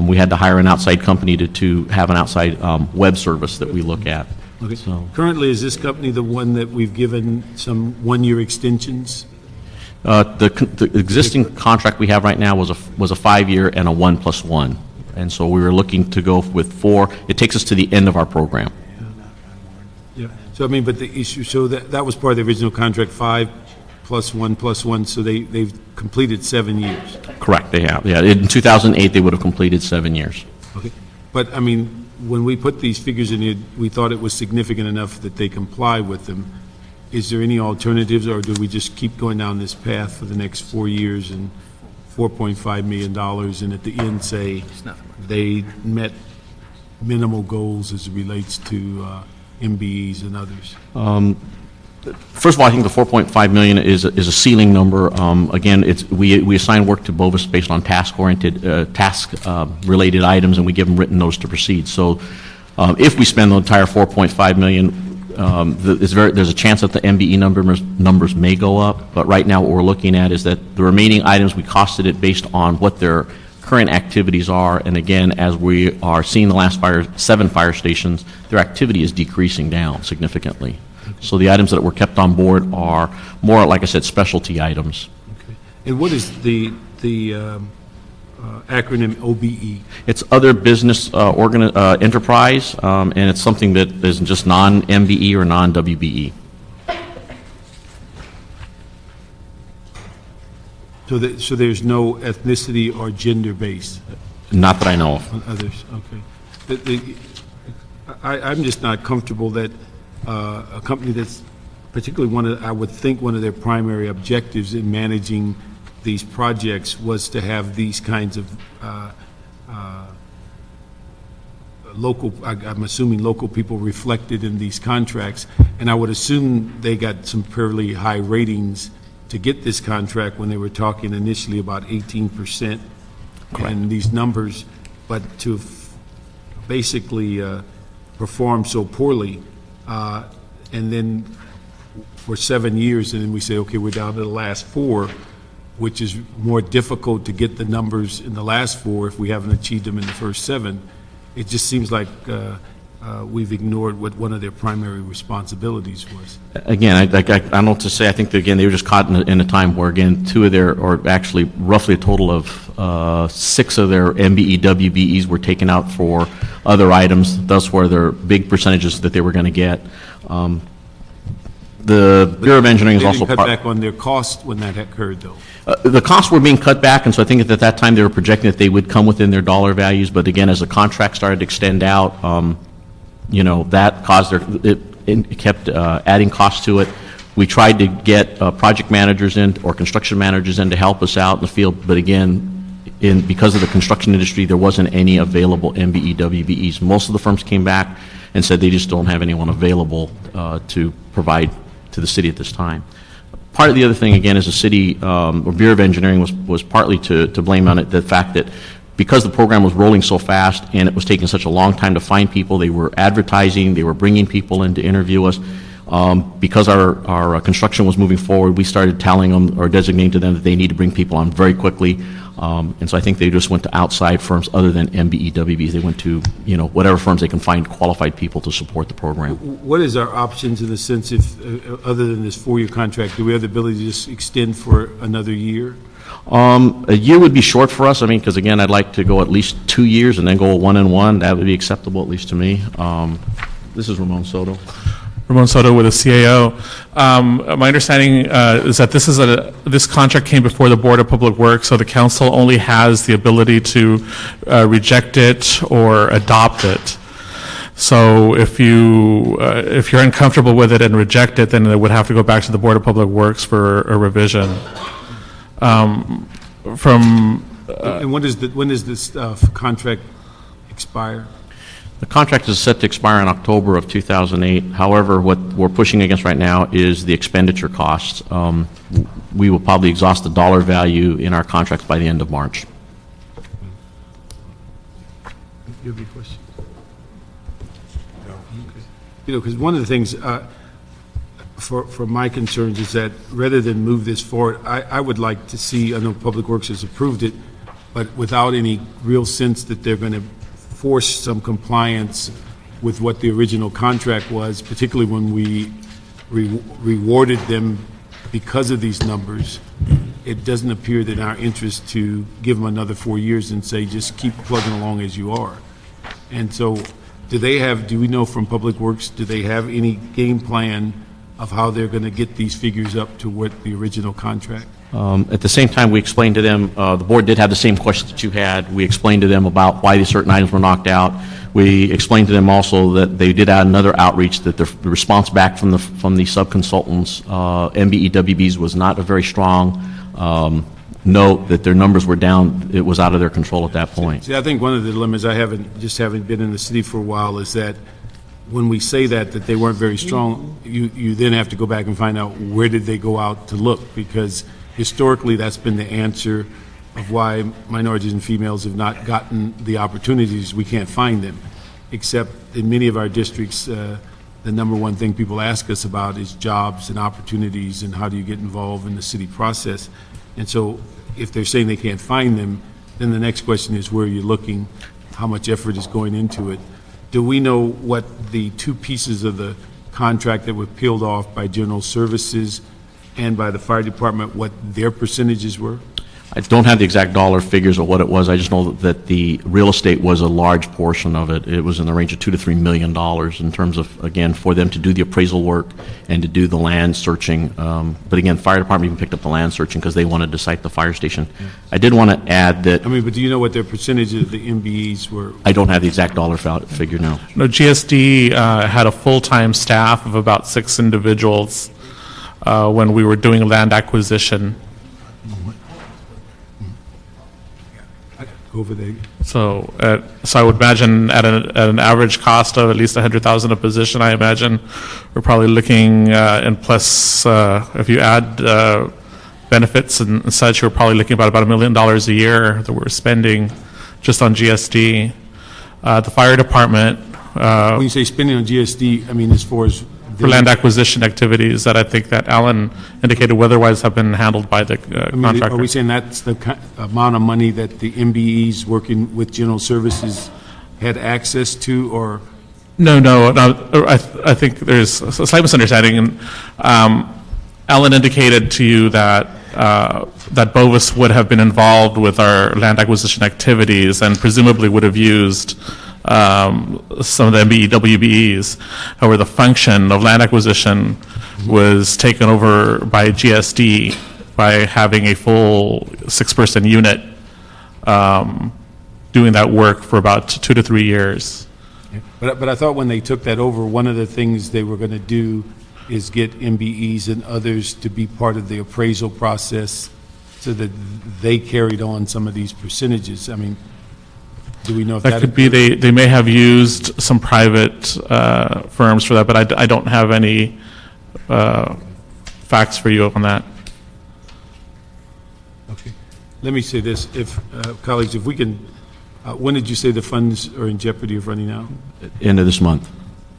we had to hire an outside company to have an outside web service that we look at. Okay. So, currently, is this company the one that we've given some 1-year extensions? the existing contract we have right now was a 5-year and a 1+1, and so we were looking to go with 4. It takes us to the end of our program. Yeah. So but the issue, so that was part of the original contract, 5+1+1, so they've completed 7 years. Correct, they have. Yeah, in 2008 they would have completed 7 years. Okay. But when we put these figures in here, we thought it was significant enough that they comply with them. Is there any alternatives, or do we just keep going down this path for the next 4 years and $4.5 million, and at the end say they met minimal goals as it relates to MBEs and others? First of all, I think the $4.5 million is a ceiling number. Again, we assign work to Bovis based on task-oriented, task-related items, and we give them written notice to proceed. So, if we spend the entire $4.5 million, there's a chance that the MBE numbers may go up. But right now, what we're looking at is that the remaining items, we costed it based on what their current activities are. And again, as we are seeing the last 7 fire stations, their activity is decreasing down significantly. So the items that were kept on board are more, like I said, specialty items. And what is the acronym OBE? It's Other Business Enterprise, and it's something that is just non-MBE or non-WBE. So there's no ethnicity or gender base Not that I know of. on others? Okay. I'm just not comfortable that a company that's particularly I would think one of their primary objectives in managing these projects was to have these kinds of local, I'm assuming local people reflected in these contracts, and I would assume they got some fairly high ratings to get this contract when they were talking initially about 18% and these numbers, but to basically perform so poorly, and then for 7 years, and then we say, okay, we're down to the last 4, which is more difficult to get the numbers in the last 4 if we haven't achieved them in the first 7. It just seems like we've ignored what one of their primary responsibilities was. Again, I don't know what to say. I think that, again, they were just caught in a time where, again, 2 of their, or actually roughly a total of 6 of their MBE, WBEs were taken out for other items. Thus were their big percentages that they were going to get. The Bureau of Engineering is also They didn't cut back on their cost when that occurred, though. The costs were being cut back, and so I think at that time they were projecting that they would come within their dollar values. But again, as the contract started to extend out, that caused it kept adding costs to it. We tried to get project managers in or construction managers in to help us out in the field, but again, because of the construction industry, there wasn't any available MBE, WBEs. Most of the firms came back and said they just don't have anyone available to provide to the city at this time. Part of the other thing, again, is the city, or Bureau of Engineering was partly to blame on it, the fact that because the program was rolling so fast and it was taking such a long time to find people, they were advertising, they were bringing people in to interview us. Because our construction was moving forward, we started telling them or designating to them that they need to bring people on very quickly. And so I think they just went to outside firms other than MBE, WBs. They went to, whatever firms they can find qualified people to support the program. What is our options in the sense if, other than this 4-year contract, do we have the ability to just extend for another year? A year would be short for us. I mean, because again, I'd like to go at least 2 years and then go 1 and 1. That would be acceptable, at least to me. This is Ramon Soto. Ramon Soto with the CAO. My understanding is that this contract came before the Board of Public Works, so the council only has the ability to reject it or adopt it. So if you're uncomfortable with it and reject it, then it would have to go back to the Board of Public Works for a revision. And when does this contract expire? The contract is set to expire in October of 2008. However, what we're pushing against right now is the expenditure costs. We will probably exhaust the dollar value in our contracts by the end of March. You have any questions? No. Okay. Because one of the things for my concerns is that rather than move this forward, I would like to see, I know Public Works has approved it, but without any real sense that they're going to force some compliance with what the original contract was, particularly when we rewarded them because of these numbers. It doesn't appear that in our interest to give them another 4 years and say, just keep plugging along as you are. And so do we know from Public Works, do they have any game plan of how they're going to get these figures up to what the original contract? At the same time, we explained to them, the board did have the same questions that you had. We explained to them about why these certain items were knocked out. We explained to them also that they did add another outreach, that the response back from the sub-consultants, MBE, WBs, was not a very strong note, that their numbers were down. It was out of their control at that point. See, I think one of the dilemmas having been in the city for a while is that when we say that they weren't very strong, you then have to go back and find out where did they go out to look, because historically that's been the answer of why minorities and females have not gotten the opportunities. We can't find them, except in many of our districts, the number one thing people ask us about is jobs and opportunities and how do you get involved in the city process. And so if they're saying they can't find them, then the next question is where are you looking, how much effort is going into it. Do we know what the 2 pieces of the contract that were peeled off by General Services and by the fire department, what their percentages were? I don't have the exact dollar figures of what it was. I just know that the real estate was a large portion of it. It was in the range of $2 to $3 million in terms of, again, for them to do the appraisal work and to do the land searching. But again, fire department even picked up the land searching because they wanted to site the fire station. I did want to add that. I mean, but do you know what their percentages of the MBEs were? I don't have the exact dollar figure now. No, GSD had a full-time staff of about 6 individuals when we were doing land acquisition. Over there. So I would imagine at an average cost of at least $100,000 a position, I imagine we're probably looking, and plus if you add benefits and such, we're probably looking about $1 million a year that we're spending just on GSD. The fire department. When you say spending on GSD, I mean as far as for land acquisition activities that I think that Alan indicated otherwise have been handled by the contractor. Are we saying that's the amount of money that the MBEs working with General Services had access to, or? No. I think there's a slight misunderstanding. And Alan indicated to you that that Bovis would have been involved with our land acquisition activities and presumably would have used some of the MBE WBEs. However, the function of land acquisition was taken over by GSD by having a full 6-person unit doing that work for about 2 to 3 years. But I thought when they took that over, one of the things they were going to do is get MBEs and others to be part of the appraisal process so that they carried on some of these percentages. I mean, do we know if that could be they may have used some private firms for that, but I don't have any facts for you on that. Okay. Let me say this, if colleagues, if we can, when did you say the funds are in jeopardy of running out? End of this month.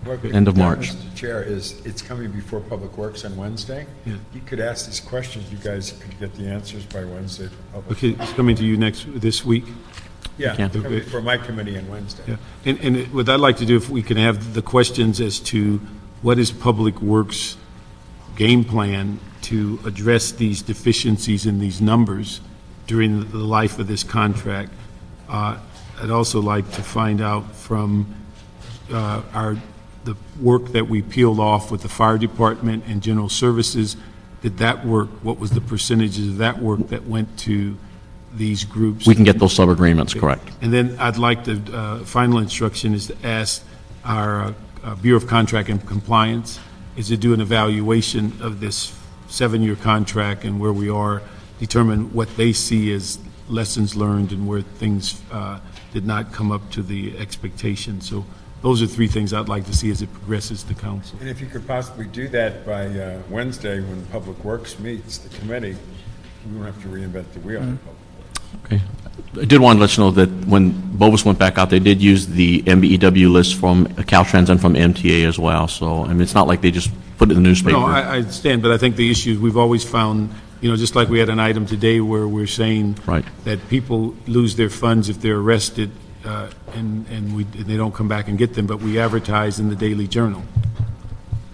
What could End of be done, March. Mr. Chair, is it's coming before Public Works on Wednesday. Yeah. You could ask these questions, you guys could get the answers by Wednesday for Public. Okay, it's coming to you this week? Yeah, Yeah. it's coming for my committee on Wednesday. Yeah. And what I'd like to do, if we can have the questions as to what is Public Works' game plan to address these deficiencies in these numbers during the life of this contract. I'd also like to find out from the work that we peeled off with the fire department and General Services, did that work, what was the percentages of that work that went to these groups? We can get those sub-agreements, correct. And then I'd like the final instruction is to ask our Bureau of Contract and Compliance is to do an evaluation of this 7-year contract and where we are, determine what they see as lessons learned and where things did not come up to the expectation. So those are 3 things I'd like to see as it progresses to council. And if you could possibly do that by Wednesday when Public Works meets the committee, we won't have to reinvent the wheel. Okay. I did want to let you know that when Bovis went back out, they did use the MBEW list from Caltrans and from MTA as well. So, I mean, it's not like they just put it in the newspaper. No, I understand, but I think the issue we've always found, just like we had an item today where we're saying Right. that people lose their funds if they're arrested and they don't come back and get them, but we advertise in the Daily Journal.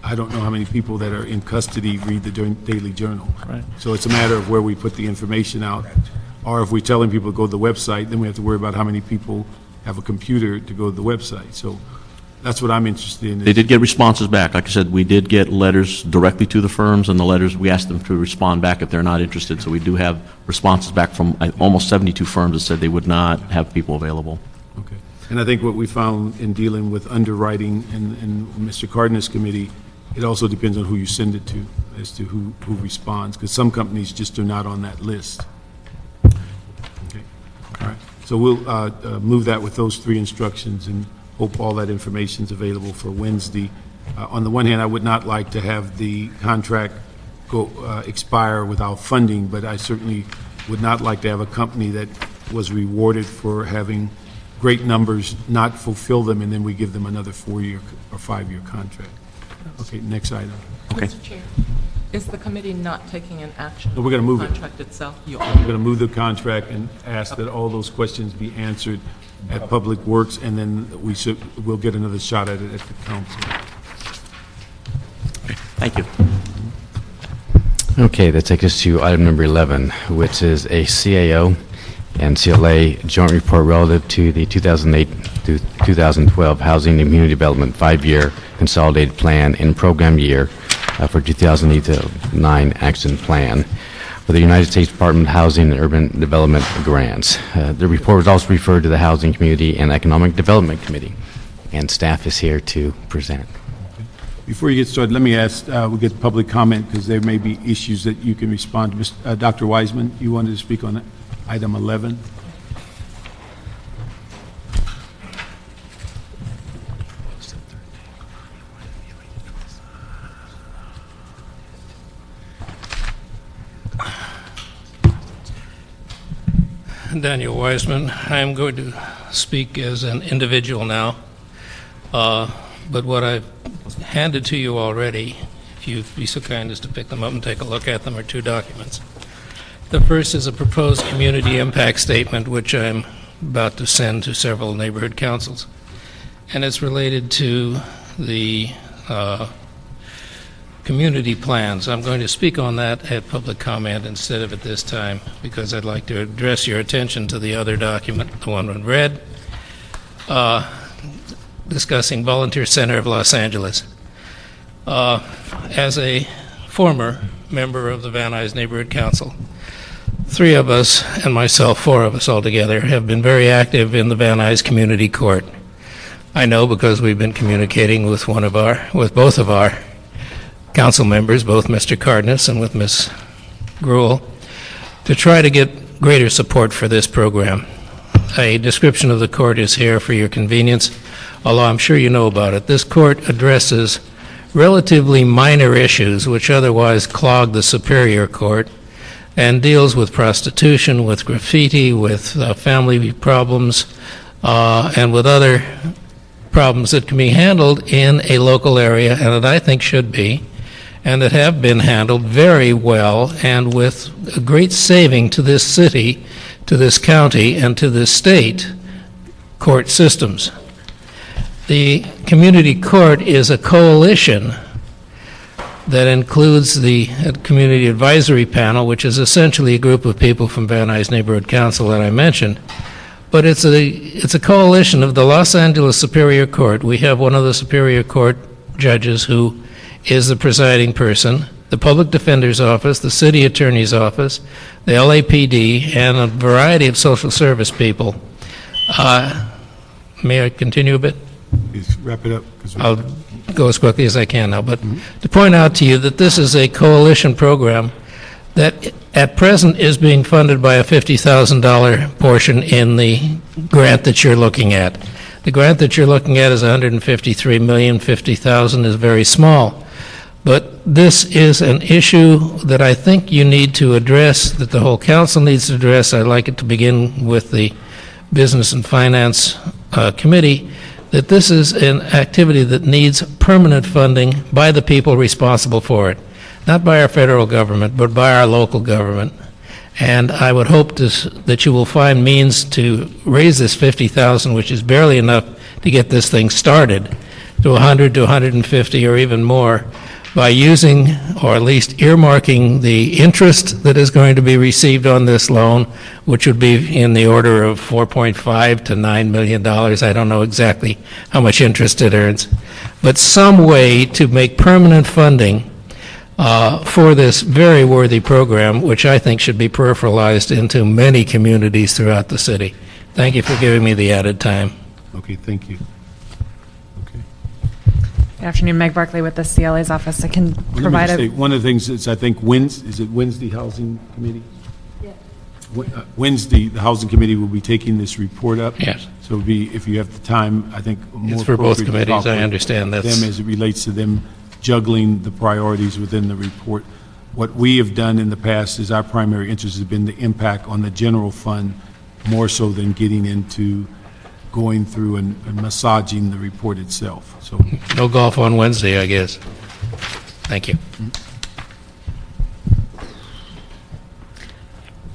I don't know how many people that are in custody read the Daily Journal. Right. So it's a matter of where we put the information out. Or if we're telling people to go to the website, then we have to worry about how many people have a computer to go to the website. So that's what I'm interested in. They did get responses back. Like I said, we did get letters directly to the firms, and the letters, we asked them to respond back if they're not interested. So we do have responses back from almost 72 firms that said they would not have people available. Okay. And I think what we found in dealing with underwriting and Mr. Cardenas' committee, it also depends on who you send it to as to who responds, because some companies just are not on that list. Okay. All right. So we'll move that with those 3 instructions and hope all that information is available for Wednesday. On the one hand, I would not like to have the contract expire without funding, but I certainly would not like to have a company that was rewarded for having great numbers, not fulfill them, and then we give them another 4-year or 5-year contract. Okay, next item. Okay. Mr. Chair, is the committee not taking an action? No, we're gonna move it. on the contract itself? You We're going to move the contract and ask that all those questions be answered at Public Works, and then we'll get another shot at it at the council. Thank you. Okay, that takes us to item number 11, which is a CAO and CLA joint report relative to the 2008 to 2012 Housing and Community Development 5-year consolidated plan and program year for 2008 to 9 action plan for the United States Department of Housing and Urban Development grants. The report was also referred to the Housing, Community, and Economic Development Committee, and staff is here to present. Before you get started, let me ask, we get public comment because there may be issues that you can respond to. Dr. Wiseman, you wanted to speak on item 11? Daniel Wiseman. I'm going to speak as an individual now, but what I've handed to you already, if you'd be so kind as to pick them up and take a look at them, are 2 documents. The first is a proposed community impact statement, which I'm about to send to several neighborhood councils, and it's related to the community plans. I'm going to speak on that at public comment instead of at this time, because I'd like to address your attention to the other document, the one in red, discussing Volunteer Center of Los Angeles. As a former member of the Van Nuys Neighborhood Council, 3 of us, and myself, 4 of us altogether, have been very active in the Van Nuys Community Court. I know because we've been communicating with both of our council members, both Mr. Cardenas and with Ms. Gruel, to try to get greater support for this program. A description of the court is here for your convenience, although I'm sure you know about it. This court addresses relatively minor issues which otherwise clog the Superior Court, and deals with prostitution, with graffiti, with family problems, and with other problems that can be handled in a local area, and that I think should be, and that have been handled very well and with a great saving to this city, to this county, and to this state court systems. The community court is a coalition that includes the community advisory panel, which is essentially a group of people from Van Nuys Neighborhood Council that I mentioned. But it's a coalition of the Los Angeles Superior Court. We have one of the Superior Court judges who is the presiding person, the Public Defender's Office, the City Attorney's Office, the LAPD, and a variety of social service people. May I continue a bit? Please wrap it up. I'll go as quickly as I can now, but to point out to you that this is a coalition program that at present is being funded by a $50,000 portion in the grant that you're looking at. The grant that you're looking at is $153 million. $50,000 is very small. But this is an issue that I think you need to address, that the whole council needs to address. I'd like it to begin with the Business and Finance Committee, that this is an activity that needs permanent funding by the people responsible for it. Not by our federal government, but by our local government. And I would hope that you will find means to raise this $50,000, which is barely enough to get this thing started, to 100 to 150 or even more, by using, or at least earmarking, the interest that is going to be received on this loan, which would be in the order of $4.5 to $9 million. I don't know exactly how much interest it earns. But some way to make permanent funding for this very worthy program, which I think should be peripheralized into many communities throughout the city. Thank you for giving me the added time. Okay, thank you. Good afternoon, Meg Barkley with the CLA's office. I can provide a... One of the things is, I think, Wednesday Housing Committee? Yeah. Wednesday, the Housing Committee will be taking this report up. Yes. So it'll be, if you have the time, I think, more It's for both appropriate to committees, talk I with understand that's... them as it relates to them juggling the priorities within the report. What we have done in the past is our primary interest has been the impact on the general fund, more so than getting into going through and massaging the report itself. So no golf on Wednesday, I guess. Thank you.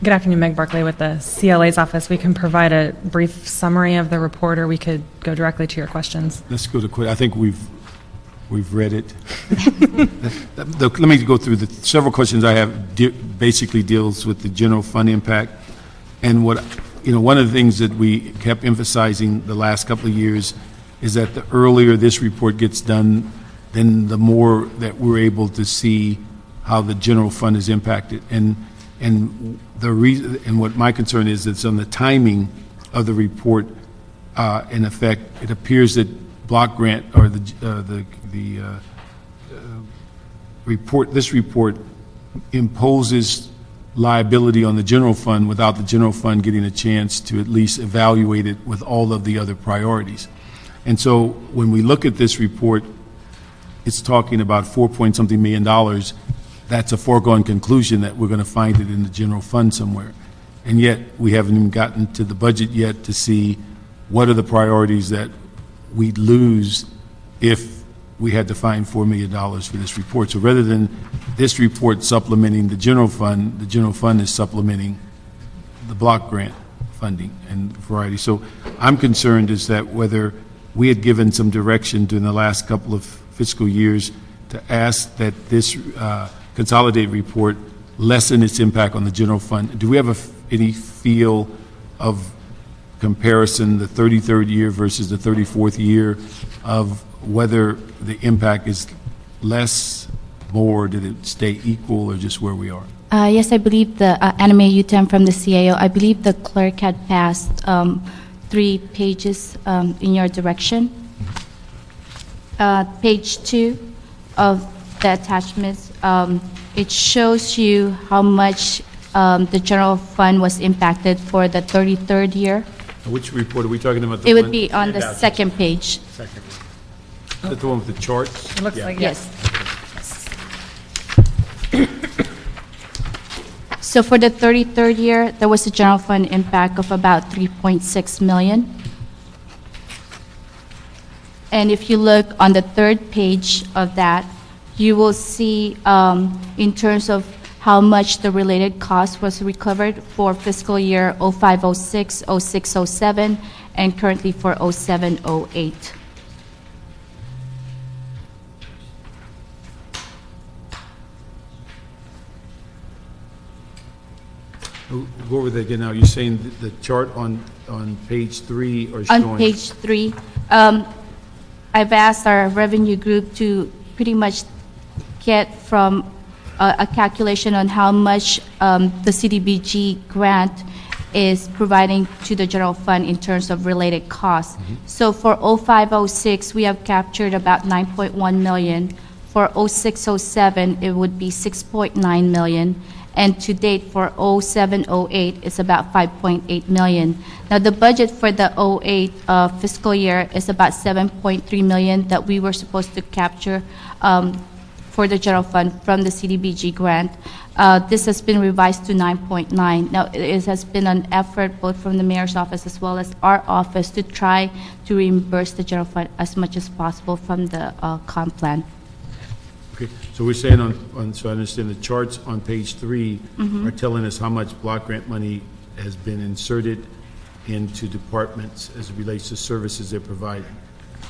Good afternoon, Meg Barkley with the CLA's office. We can provide a brief summary of the report, or we could go directly to your questions. Let's go to I think we've We've read it. Let me go through the several questions I have. Basically deals with the general fund impact. And one of the things that we kept emphasizing the last couple of years is that the earlier this report gets done, then the more that we're able to see how the general fund is impacted. And the reason, and what my concern is, it's on the timing of the report. In effect, it appears that block grant or the report, this report imposes liability on the general fund without the general fund getting a chance to at least evaluate it with all of the other priorities. And so when we look at this report, it's talking about $4-point-something million. That's a foregone conclusion that we're going to find it in the general fund somewhere. And yet, we haven't even gotten to the budget yet to see what are the priorities that we'd lose if we had to find $4 million for this report. So rather than this report supplementing the general fund is supplementing the block grant funding and variety. So I'm concerned is that whether we had given some direction during the last couple of fiscal years to ask that this consolidated report lessen its impact on the general fund. Do we have any feel of comparison, the 33rd year versus the 34th year, of whether the impact is less, more, did it stay equal, or just where we are? Yes, I believe the Anime Utem from the CAO, I believe the clerk had passed 3 pages in your direction. Page 2 of the attachments, it shows you how much the general fund was impacted for the 33rd year. Which report are we talking about? It would be on the second page. Second. Is that the one with the charts? It looks like Yes. So for the 33rd year, there was a general fund impact of about $3.6 million. And if you look on the third page of that, you will see in terms of how much the related cost was recovered for fiscal year 05-06, 06-07, and currently for 07-08. Go over that again now. You're saying the chart on page 3 or showing? On page 3, I've asked our revenue group to pretty much get from a calculation on how much the CDBG grant is providing to the general fund in terms of related costs. So for 05-06, we have captured about $9.1 million. For 06-07, it would be $6.9 million. And to date for 07-08, it's about $5.8 million. Now, the budget for the 08 fiscal year is about $7.3 million that we were supposed to capture for the general fund from the CDBG grant. This has been revised to 9.9. Now, it has been an effort both from the mayor's office as well as our office to try to reimburse the general fund as much as possible from the comp plan. Okay, so we're saying so I understand the charts on page 3 are telling us how much block grant money has been inserted into departments as it relates to services they're providing.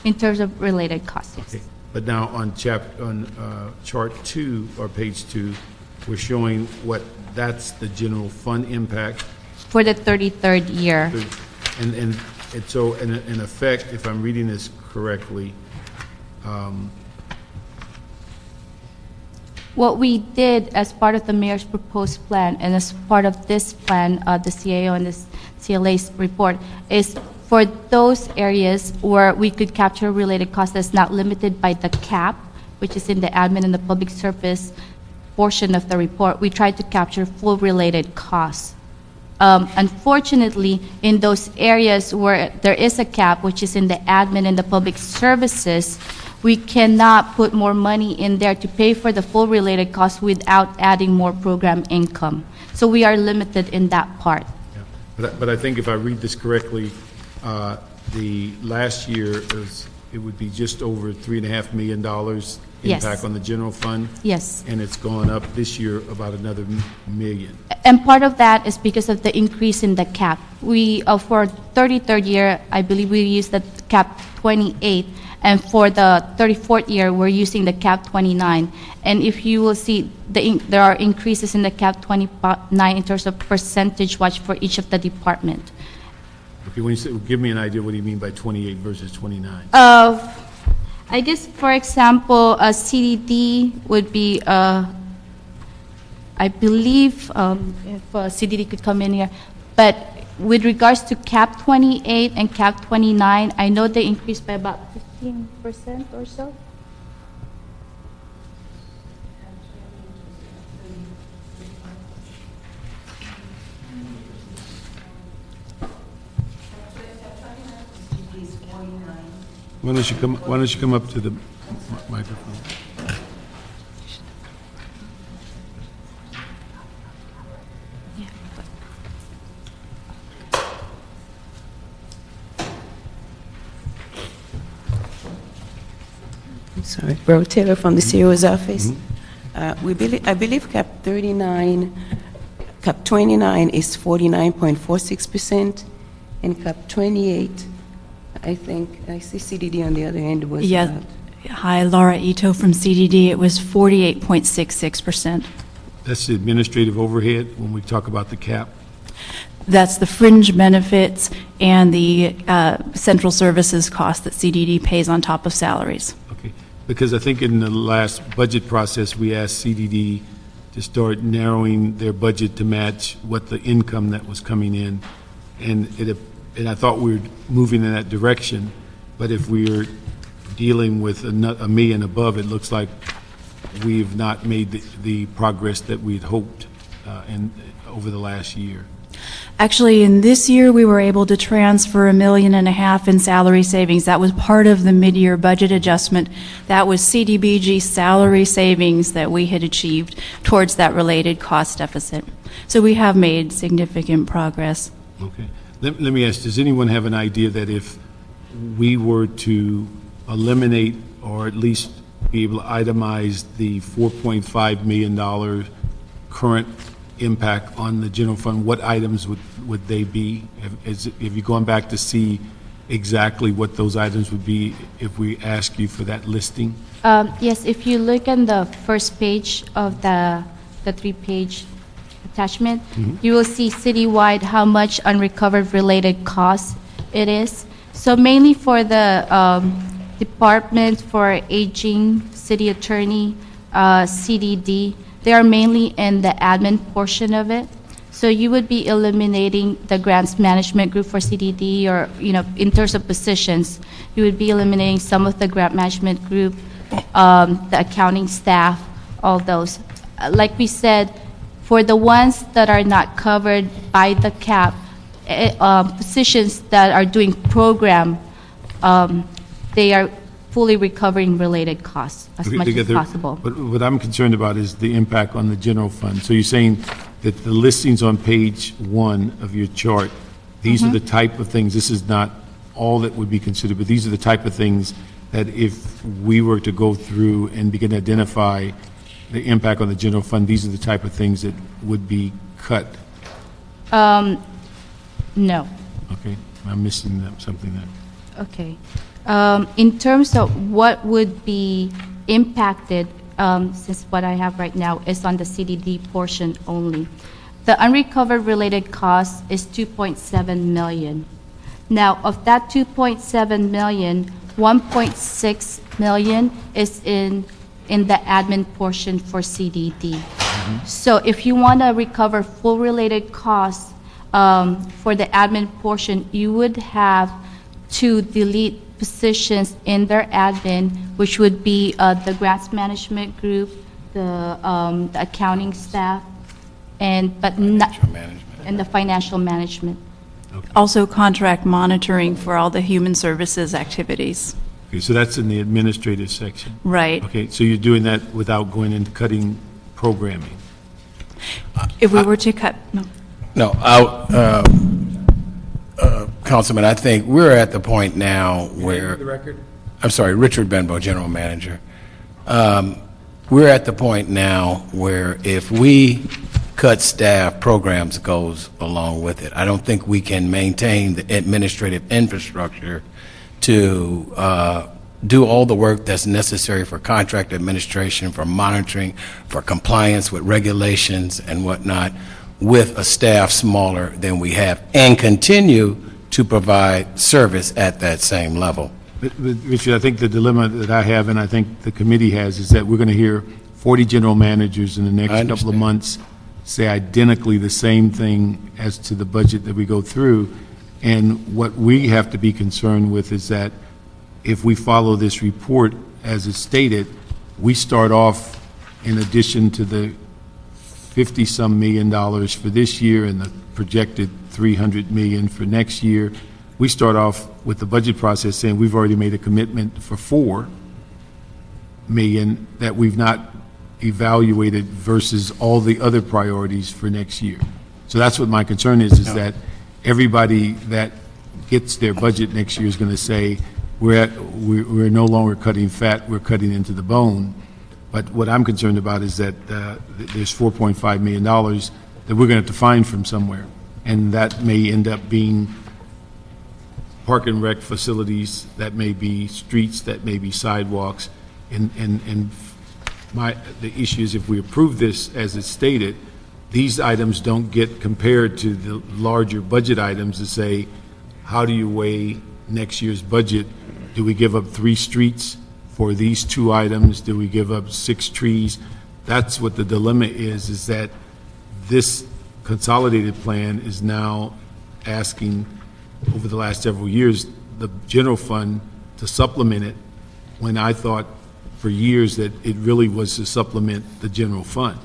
In terms of related costs, yes. Okay, but now on chart 2 or page 2, we're showing that's the general fund impact. For the 33rd year. And so in effect, if I'm reading this correctly, what we did as part of the mayor's proposed plan and as part of this plan, the CAO and the CLA's report, is for those areas where we could capture related costs that's not limited by the cap, which is in the admin and the public service portion of the report, we tried to capture full related costs. Unfortunately, in those areas where there is a cap, which is in the admin and the public services, we cannot put more money in there to pay for the full related costs without adding more program income. So we are limited in that part. Yeah. But I think if I read this correctly, the last year it would be just over $3.5 million impact on the general fund. Yes. And it's gone up this year about another $1 million. And part of that is because of the increase in the cap. We, for 33rd year, I believe we used the cap 28, And for the 34th year, we're using the cap 29. And if you will see, there are increases in the cap 29 in terms of percentage-wise for each of the department. Okay, when you say, give me an idea, what do you mean by 28 versus 29? I guess, for example, a CDD would be, I believe, if CDD could come in here, but with regards to cap 28 and cap 29, I know they increased by about 15% or so. Why don't you come up to the microphone? Sorry, Bro Taylor from the CEO's office. I believe cap 39, cap 29 is 49.46%, and cap 28, I think, I see CDD on the other end was Yeah. Hi, Laura Ito from CDD. It was 48.66%. That's the administrative overhead when we talk about the cap. That's the fringe benefits and the central services cost that CDD pays on top of salaries. Okay, because I think in the last budget process, we asked CDD to start narrowing their budget to match what the income that was coming in. And I thought we were moving in that direction, but if we're dealing with a million above, it looks like we've not made the progress that we'd hoped over the last year. Actually, in this year, we were able to transfer $1.5 million in salary savings. That was part of the mid-year budget adjustment. That was CDBG salary savings that we had achieved towards that related cost deficit. So we have made significant progress. Okay. Let me ask, does anyone have an idea that if we were to eliminate or at least be able to itemize the $4.5 million current impact on the general fund, what items would they be? Have you gone back to see exactly what those items would be if we ask you for that listing? Yes, if you look on the first page of the three-page attachment, you will see citywide how much unrecovered related costs it is. So mainly for the Department for Aging, City Attorney, CDD, they are mainly in the admin portion of it. So you would be eliminating the grants management group for CDD, or, in terms of positions, you would be eliminating some of the grant management group, the accounting staff, all those. Like we said, for the ones that are not covered by the cap, positions that are doing program, they are fully recovering related costs as much as possible. But what I'm concerned about is the impact on the general fund. So you're saying that the listings on page 1 of your chart, these are the type of things, this is not all that would be considered, but these are the type of things that if we were to go through and begin to identify the impact on the general fund, these are the type of things that would be cut? No. Okay, I'm missing something there. Okay. In terms of what would be impacted, since what I have right now is on the CDD portion only, the unrecovered related cost is $2.7 million. Now, of that $2.7 million, $1.6 million is in the admin portion for CDD. So if you want to recover full related costs for the admin portion, you would have to delete positions in their admin, which would be the grants management group, the accounting staff, and the financial management. Also contract monitoring for all the human services activities. Okay, so that's in the administrative section? Right. Okay, so you're doing that without going into cutting programming? If we were to cut, No, Councilman, I think we're at the point now where... The record? I'm sorry, Richard Benbow, General Manager. We're at the point now where if we cut staff, programs goes along with it. I don't think we can maintain the administrative infrastructure to do all the work that's necessary for contract administration, for monitoring, for compliance with regulations and whatnot, with a staff smaller than we have, and continue to provide service at that same level. But Richard, I think the dilemma that I have, and I think the committee has, is that we're going to hear 40 general managers in the next couple of months say identically the same thing as to the budget that we go through. And what we have to be concerned with is that if we follow this report as it's stated, we start off, in addition to the 50-some million dollars for this year and the projected 300 million for next year, we start off with the budget process saying we've already made a commitment for 4 million that we've not evaluated versus all the other priorities for next year. So that's what my concern is that everybody that gets their budget next year is going to say, we're no longer cutting fat, we're cutting into the bone. But what I'm concerned about is that there's $4.5 million that we're going to have to find from somewhere. And that may end up being park and rec facilities, that may be streets, that may be sidewalks. And the issue is, if we approve this as it's stated, these items don't get compared to the larger budget items to say, how do you weigh next year's budget? Do we give up 3 streets for these 2 items? Do we give up 6 trees? That's what the dilemma is that this consolidated plan is now asking, over the last several years, the general fund to supplement it, when I thought for years that it really was to supplement the general fund.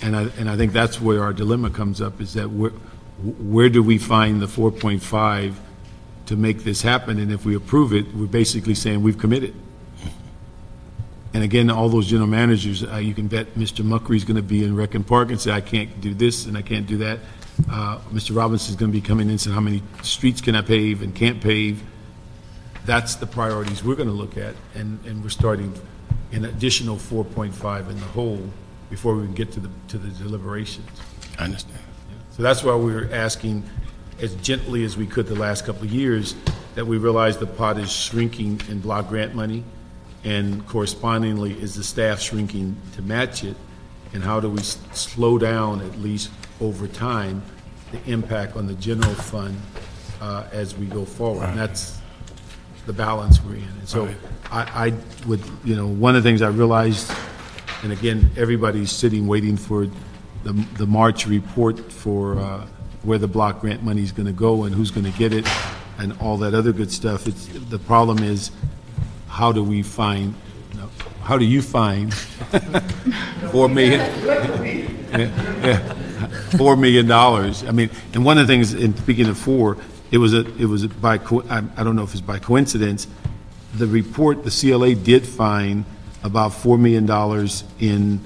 And I think that's where our dilemma comes up, is that where do we find the 4.5 to make this happen? And if we approve it, we're basically saying we've committed. And again, all those general managers, you can bet Mr. Muckery's going to be in Rec and Park and say, I can't do this and I can't do that. Mr. Robinson's going to be coming in and saying, how many streets can I pave and can't pave? That's the priorities we're going to look at, and we're starting an additional 4.5 in the hole before we can get to the deliberations. I understand. So that's why we were asking, as gently as we could the last couple of years, that we realize the pot is shrinking in block grant money, and correspondingly, is the staff shrinking to match it, and how do we slow down, at least over time, the impact on the general fund as we go forward. And that's the balance we're in. And so I would, one of the things I realized, and again, everybody's sitting waiting for the March report for where the block grant money is going to go and who's going to get it and all that other good stuff. The problem is, how do you find $4 million? $4 million. I mean, and one of the things, in speaking of 4, it was by, I don't know if it's by coincidence, the report, the CLA did find about $4 million in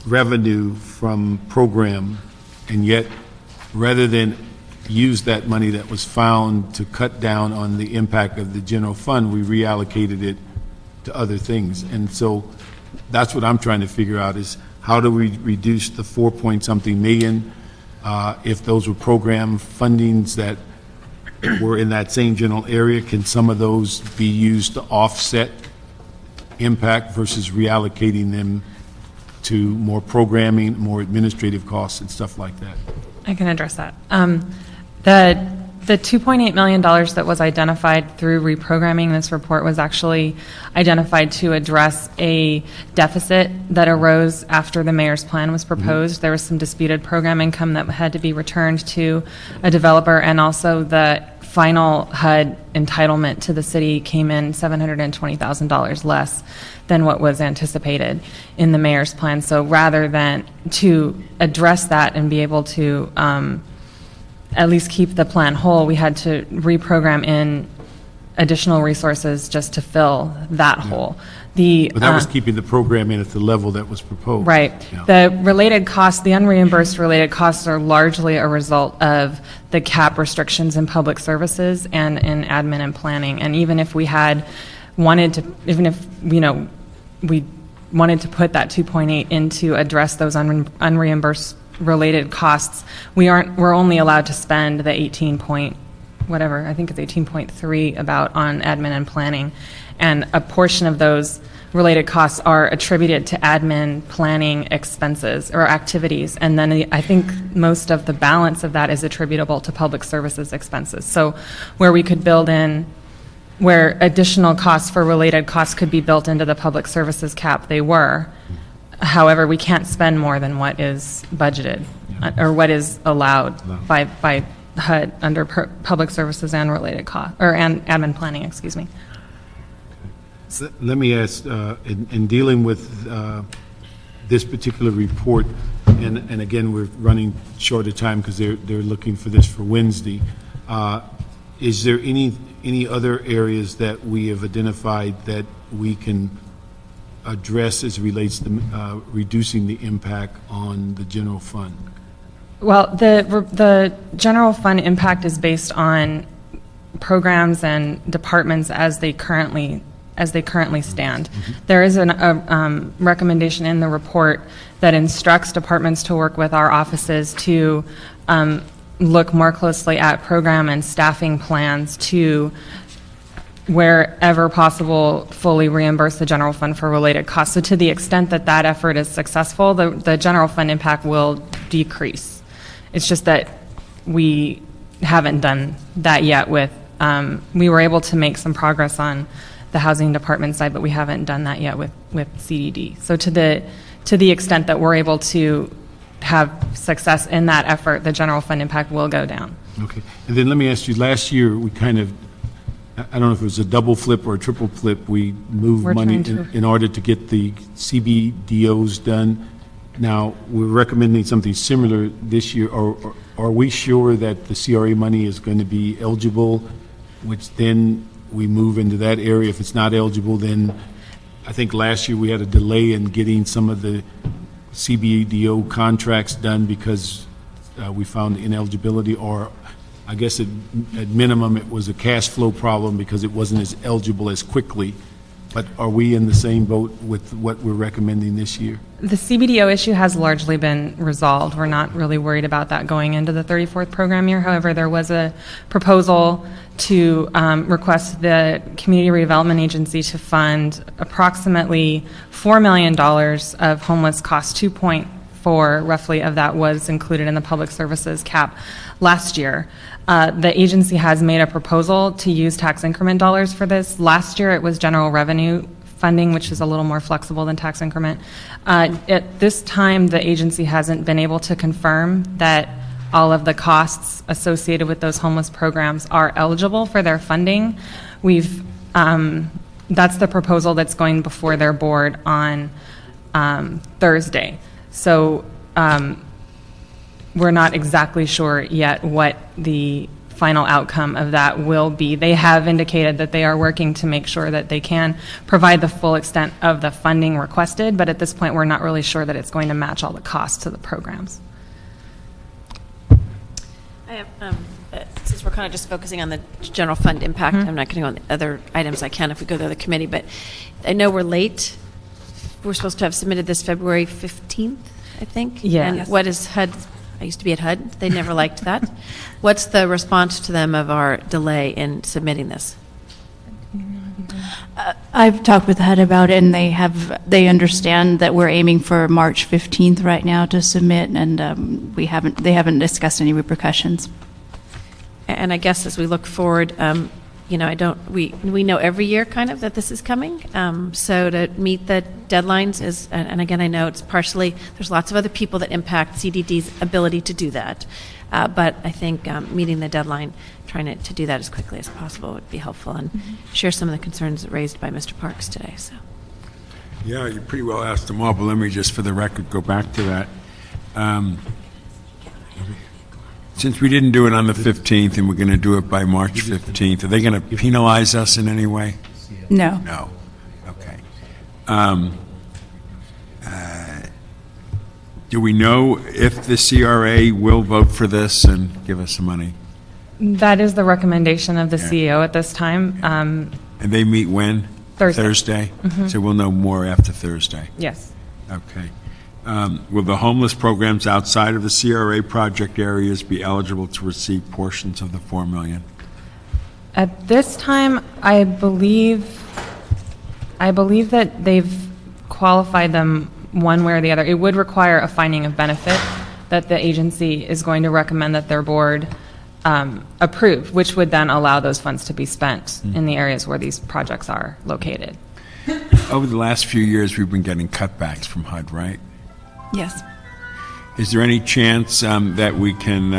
revenue from program, and yet, rather than use that money that was found to cut down on the impact of the general fund, we reallocated it to other things. And so that's what I'm trying to figure out, is how do we reduce the 4-point-something million? If those were program fundings that were in that same general area, can some of those be used to offset impact versus reallocating them to more programming, more administrative costs and stuff like that? I can address that. The $2.8 million that was identified through reprogramming this report was actually identified to address a deficit that arose after the mayor's plan was proposed. There was some disputed program income that had to be returned to a developer, and also the final HUD entitlement to the city came in $720,000 less than what was anticipated in the mayor's plan. So rather than to address that and be able to at least keep the plan whole, we had to reprogram in additional resources just to fill that hole. But that was keeping the program in at the level that was proposed. Right. Yeah. The related costs, the unreimbursed related costs, are largely a result of the cap restrictions in public services and in admin and planning. And even if we had wanted to, we wanted to put that 2.8 in to address those unreimbursed related costs, we're only allowed to spend the 18.8 whatever, I think it's 18.3 about on admin and planning. And a portion of those related costs are attributed to admin planning expenses or activities. And then I think most of the balance of that is attributable to public services expenses. So where we could build in, where additional costs for related costs could be built into the public services cap, they were. However, we can't spend more than what is budgeted or what is allowed by HUD under public services and related costs, or and admin planning, excuse me. Let me ask, in dealing with this particular report, and again, we're running short of time because they're looking for this for Wednesday, is there any other areas that we have identified that we can address as it relates to reducing the impact on the general fund? Well, the general fund impact is based on programs and departments as they currently stand. There is a recommendation in the report that instructs departments to work with our offices to look more closely at program and staffing plans to, wherever possible, fully reimburse the general fund for related costs. So to the extent that that effort is successful, the general fund impact will decrease. It's just that we haven't done that yet with, we were able to make some progress on the housing department side, but we haven't done that yet with CDD. So to the extent that we're able to have success in that effort, the general fund impact will go down. Okay. And then let me ask you, last year, we kind of, I don't know if it was a double flip or a triple flip, we moved money in order to get the CBDOs done. Now, we're recommending something similar this year. Or are we sure that the CRA money is going to be eligible, which then we move into that area? If it's not eligible, then I think last year we had a delay in getting some of the CBDO contracts done because we found ineligibility, or I guess at minimum it was a cash flow problem because it wasn't as eligible as quickly. But are we in the same boat with what we're recommending this year? The CBDO issue has largely been resolved. We're not really worried about that going into the 34th program year. However, there was a proposal to request the Community Redevelopment Agency to fund approximately $4 million of homeless costs. 2.4 roughly of that was included in the public services cap last year. The agency has made a proposal to use tax increment dollars for this. Last year it was general revenue funding, which is a little more flexible than tax increment. At this time, the agency hasn't been able to confirm that all of the costs associated with those homeless programs are eligible for their funding. That's the proposal that's going before their board on Thursday. So we're not exactly sure yet what the final outcome of that will be. They have indicated that they are working to make sure that they can provide the full extent of the funding requested, but at this point we're not really sure that it's going to match all the costs to the programs. I have, since we're kind of just focusing on the general fund impact, I'm not going to go on the other items. I can if we go to the committee, but I know we're late. We're supposed to have submitted this February 15th, I think. Yes. And what is HUD? I used to be at HUD. They never liked that. What's the response to them of our delay in submitting this? I've talked with HUD about it, and they understand that we're aiming for March 15th right now to submit, and they haven't discussed any repercussions. And I guess as we look forward, we know every year kind of that this is coming. So to meet the deadlines is, and again, I know it's partially, there's lots of other people that impact CDD's ability to do that. But I think meeting the deadline, trying to do that as quickly as possible would be helpful, and share some of the concerns raised by Mr. Parks today. So. Yeah, you pretty well asked them all, but let me just, for the record, go back to that. Since we didn't do it on the 15th and we're going to do it by March 15th, are they going to penalize us in any way? No. No. Okay. Do we know if the CRA will vote for this and give us some money? That is the recommendation of the CEO at this time. And they meet when? Thursday. Mm-hmm. So we'll know more after Thursday. Yes. Okay. Will the homeless programs outside of the CRA project areas be eligible to receive portions of the $4 million? At this time, I believe that they've qualified them one way or the other. It would require a finding of benefit that the agency is going to recommend that their board approve, which would then allow those funds to be spent in the areas where these projects are located. Over the last few years, we've been getting cutbacks from HUD, right? Yes. Is there any chance that we can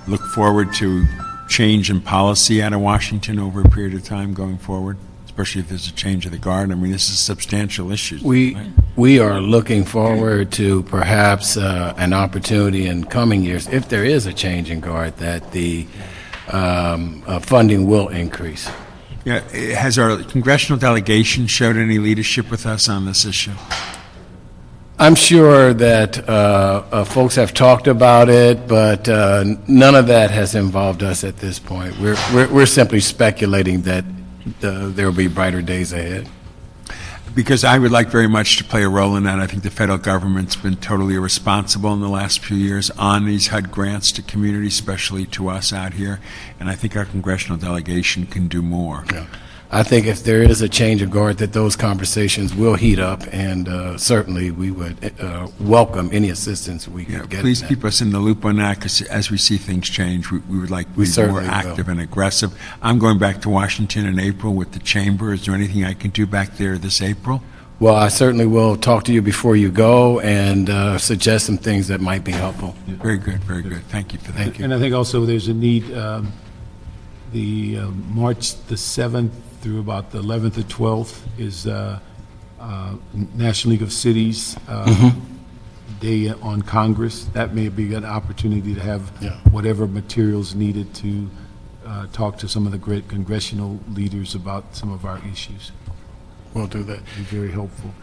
look forward to change in policy out of Washington over a period of time going forward, especially if there's a change of the guard? I mean, this is substantial issues. We are looking forward to perhaps an opportunity in coming years, if there is a change in guard, that the funding will increase. Yeah, has our congressional delegation showed any leadership with us on this issue? I'm sure that folks have talked about it, but none of that has involved us at this point. We're simply speculating that there will be brighter days ahead. Because I would like very much to play a role in that. I think the federal government's been totally irresponsible in the last few years on these HUD grants to communities, especially to us out here, and I think our congressional delegation can do more. Yeah. I think if there is a change of guard, that those conversations will heat up, and certainly we would welcome any assistance we can get. Please keep us in the loop on that, because as we see things change, we would like to be more active and aggressive. I'm going back to Washington in April with the Chamber. Is there anything I can do back there this April? Well, I certainly will talk to you before you go and suggest some things that might be helpful. Very good, very good. Thank you for that. Thank you. And I think also there's a need, the March the 7th through about the 11th or 12th is National League of Cities Day on Congress. That may be an opportunity to have whatever materials needed to talk to some of the great congressional leaders about some of our issues. We'll do that. Be very helpful.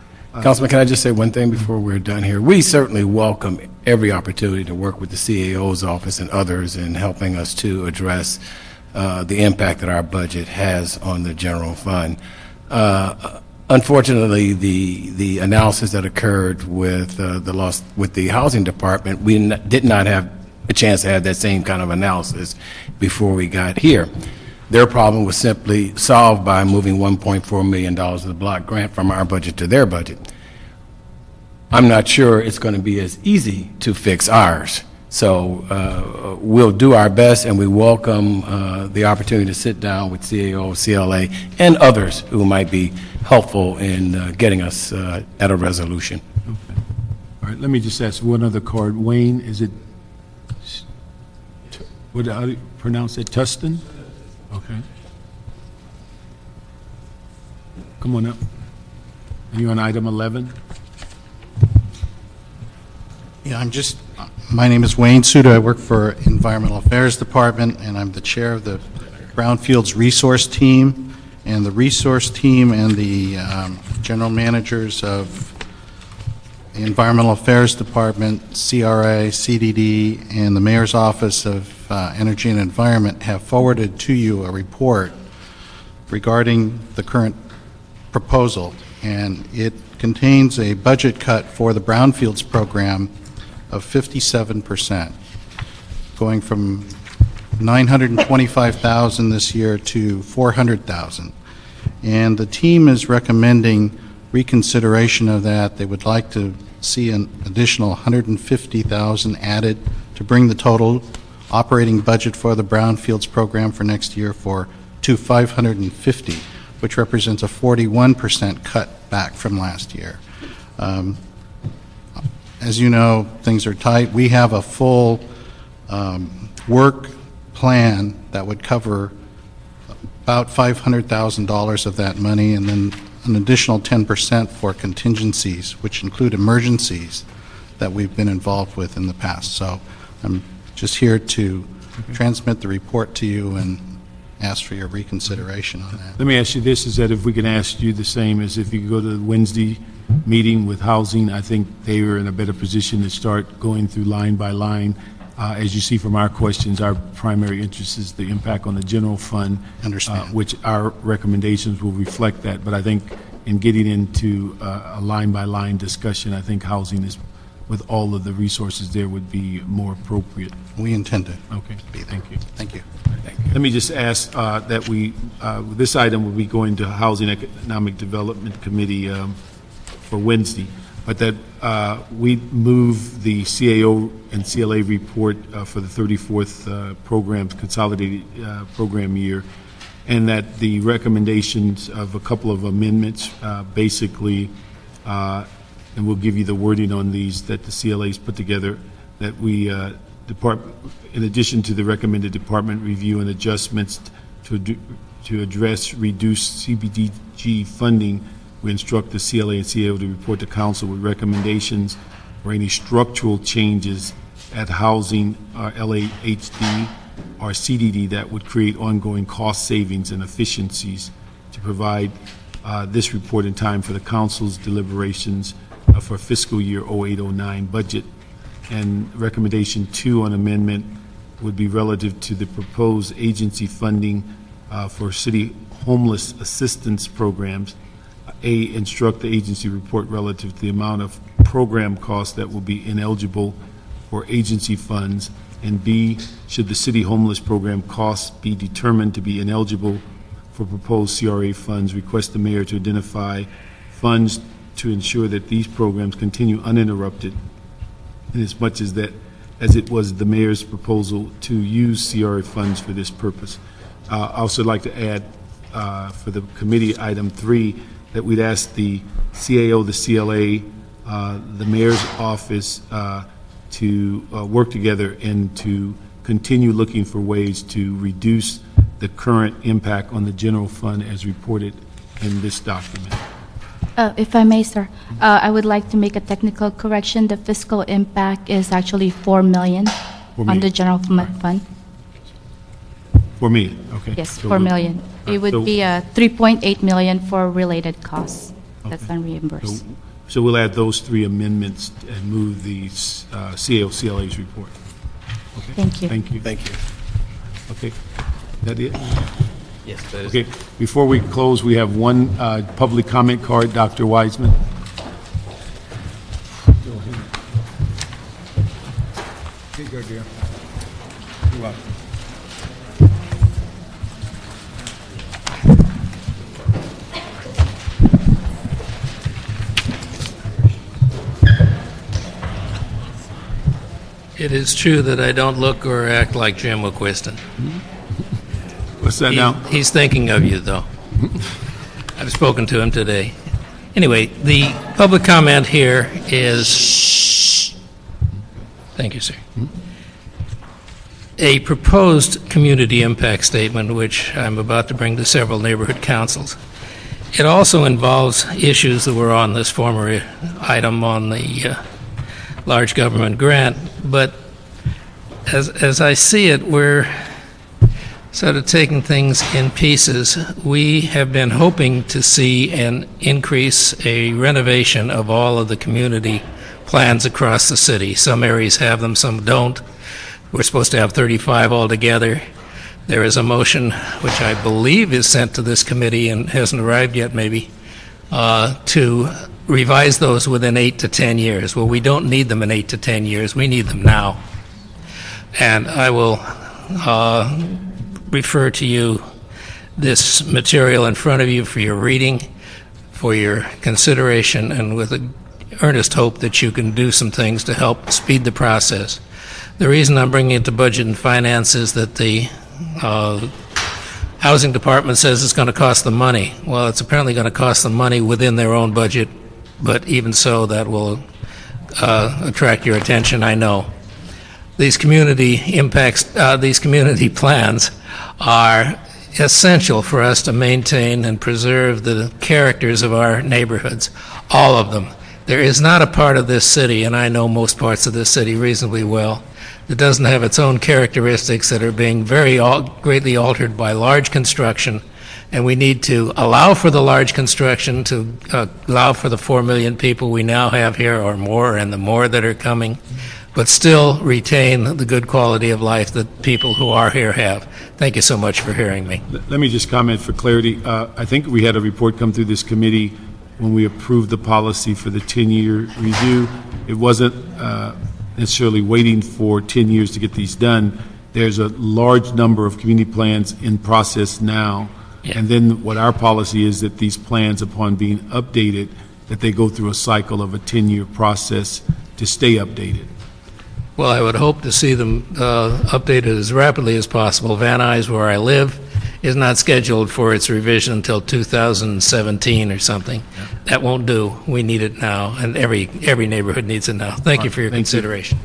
Councilman, can I just say one thing before we're done here? We certainly welcome every opportunity to work with the CAO's office and others in helping us to address the impact that our budget has on the general fund. Unfortunately, the analysis that occurred with the housing department, we did not have a chance to have that same kind of analysis before we got here. Their problem was simply solved by moving $1.4 million of the block grant from our budget to their budget. I'm not sure it's going to be as easy to fix ours. So we'll do our best, and we welcome the opportunity to sit down with CAO, CLA, and others who might be helpful in getting us at a resolution. Okay. All right, let me just ask one other card. Wayne, is it, how do you pronounce it, Tustin? Okay. Come on up. Are you on item 11? Yeah, my name is Wayne Suda. I work for Environmental Affairs Department, and I'm the chair of the Brownfields Resource Team. And the resource team and the general managers of the Environmental Affairs Department, CRA, CDD, and the Mayor's Office of Energy and Environment have forwarded to you a report regarding the current proposal. And it contains a budget cut for the Brownfields program of 57%, going from $925,000 this year to $400,000. And the team is recommending reconsideration of that. They would like to see an additional $150,000 added to bring the total operating budget for the Brownfields program for next year to $550,000, which represents a 41% cut back from last year. As you know, things are tight. We have a full work plan that would cover about $500,000 of that money, and then an additional 10% for contingencies, which include emergencies that we've been involved with in the past. So I'm just here to transmit the report to you and ask for your reconsideration on that. Let me ask you this, is that if we can ask you the same as if you go to the Wednesday meeting with housing, I think they are in a better position to start going through line by line. As you see from our questions, our primary interest is the impact on the general fund, which our recommendations will reflect that. But I think in getting into a line by line discussion, I think housing is with all of the resources there would be more appropriate. We intend to. Okay, thank you. Thank you. Let me just ask that this item will be going to Housing Economic Development Committee for Wednesday, but that we move the CAO and CLA report for the 34th consolidated program year, and that the recommendations of a couple of amendments, basically, and we'll give you the wording on these that the CLA's put together, that we in addition to the recommended department review and adjustments to address reduced CBDG funding, we instruct the CLA and CAO to report to council with recommendations for any structural changes at housing, LAHD, or CDD that would create ongoing cost savings and efficiencies, to provide this report in time for the council's deliberations for fiscal year 08-09 budget. And recommendation 2 on amendment would be relative to the proposed agency funding for city homeless assistance programs. A, instruct the agency report relative to the amount of program costs that will be ineligible for agency funds. And B, should the city homeless program costs be determined to be ineligible for proposed CRA funds, request the mayor to identify funds to ensure that these programs continue uninterrupted, in as much as it was the mayor's proposal to use CRA funds for this purpose. I also like to add for the committee item 3 that we'd ask the CAO, the CLA, the mayor's office to work together and to continue looking for ways to reduce the current impact on the general fund as reported in this document. If I may, sir, I would like to make a technical correction. The fiscal impact is actually $4 million on the general fund. For me, okay. Yes, So $4 million. It would be $3.8 million for related costs. That's unreimbursed. So we'll add those 3 amendments and move the CAO, CLA's report. Okay. Thank you. Thank you. Thank you. Okay. That it? Yes, that is. Okay. Before we close, we have one public comment card. Dr. Wiseman. Okay, go, dear. You're welcome. It is true that I don't look or act like Jim McQuiston. What's that now? He's thinking of you, though. I've spoken to him today. Anyway, the public comment here is, thank you, sir, a proposed community impact statement, which I'm about to bring to several neighborhood councils. It also involves issues that were on this former item on the large government grant, but as I see it, we're sort of taking things in pieces. We have been hoping to see an increase, a renovation of all of the community plans across the city. Some areas have them, some don't. We're supposed to have 35 altogether. There is a motion, which I believe is sent to this committee and hasn't arrived yet, maybe, to revise those within 8 to 10 years. Well, we don't need them in 8 to 10 years. We need them now. And I will refer to you this material in front of you for your reading, for your consideration, and with an earnest hope that you can do some things to help speed the process. The reason I'm bringing it to Budget and Finance is that the Housing Department says it's going to cost them money. Well, it's apparently going to cost them money within their own budget, but even so, that will attract your attention, I know. These community impacts, these community plans are essential for us to maintain and preserve the characters of our neighborhoods, all of them. There is not a part of this city, and I know most parts of this city reasonably well, that doesn't have its own characteristics that are being very greatly altered by large construction, and we need to allow for the large construction, to allow for the 4 million people we now have here or more, and the more that are coming, but still retain the good quality of life that people who are here have. Thank you so much for hearing me. Let me just comment for clarity. I think we had a report come through this committee when we approved the policy for the 10-year review, it wasn't necessarily waiting for 10 years to get these done. There's a large number of community plans in process now. And then what our policy is that these plans, upon being updated, that they go through a cycle of a 10-year process to stay updated. Well, I would hope to see them updated as rapidly as possible. Van Nuys, where I live, is not scheduled for its revision until 2017 or something. That won't do. We need it now, and every neighborhood needs it now. Thank you for your consideration.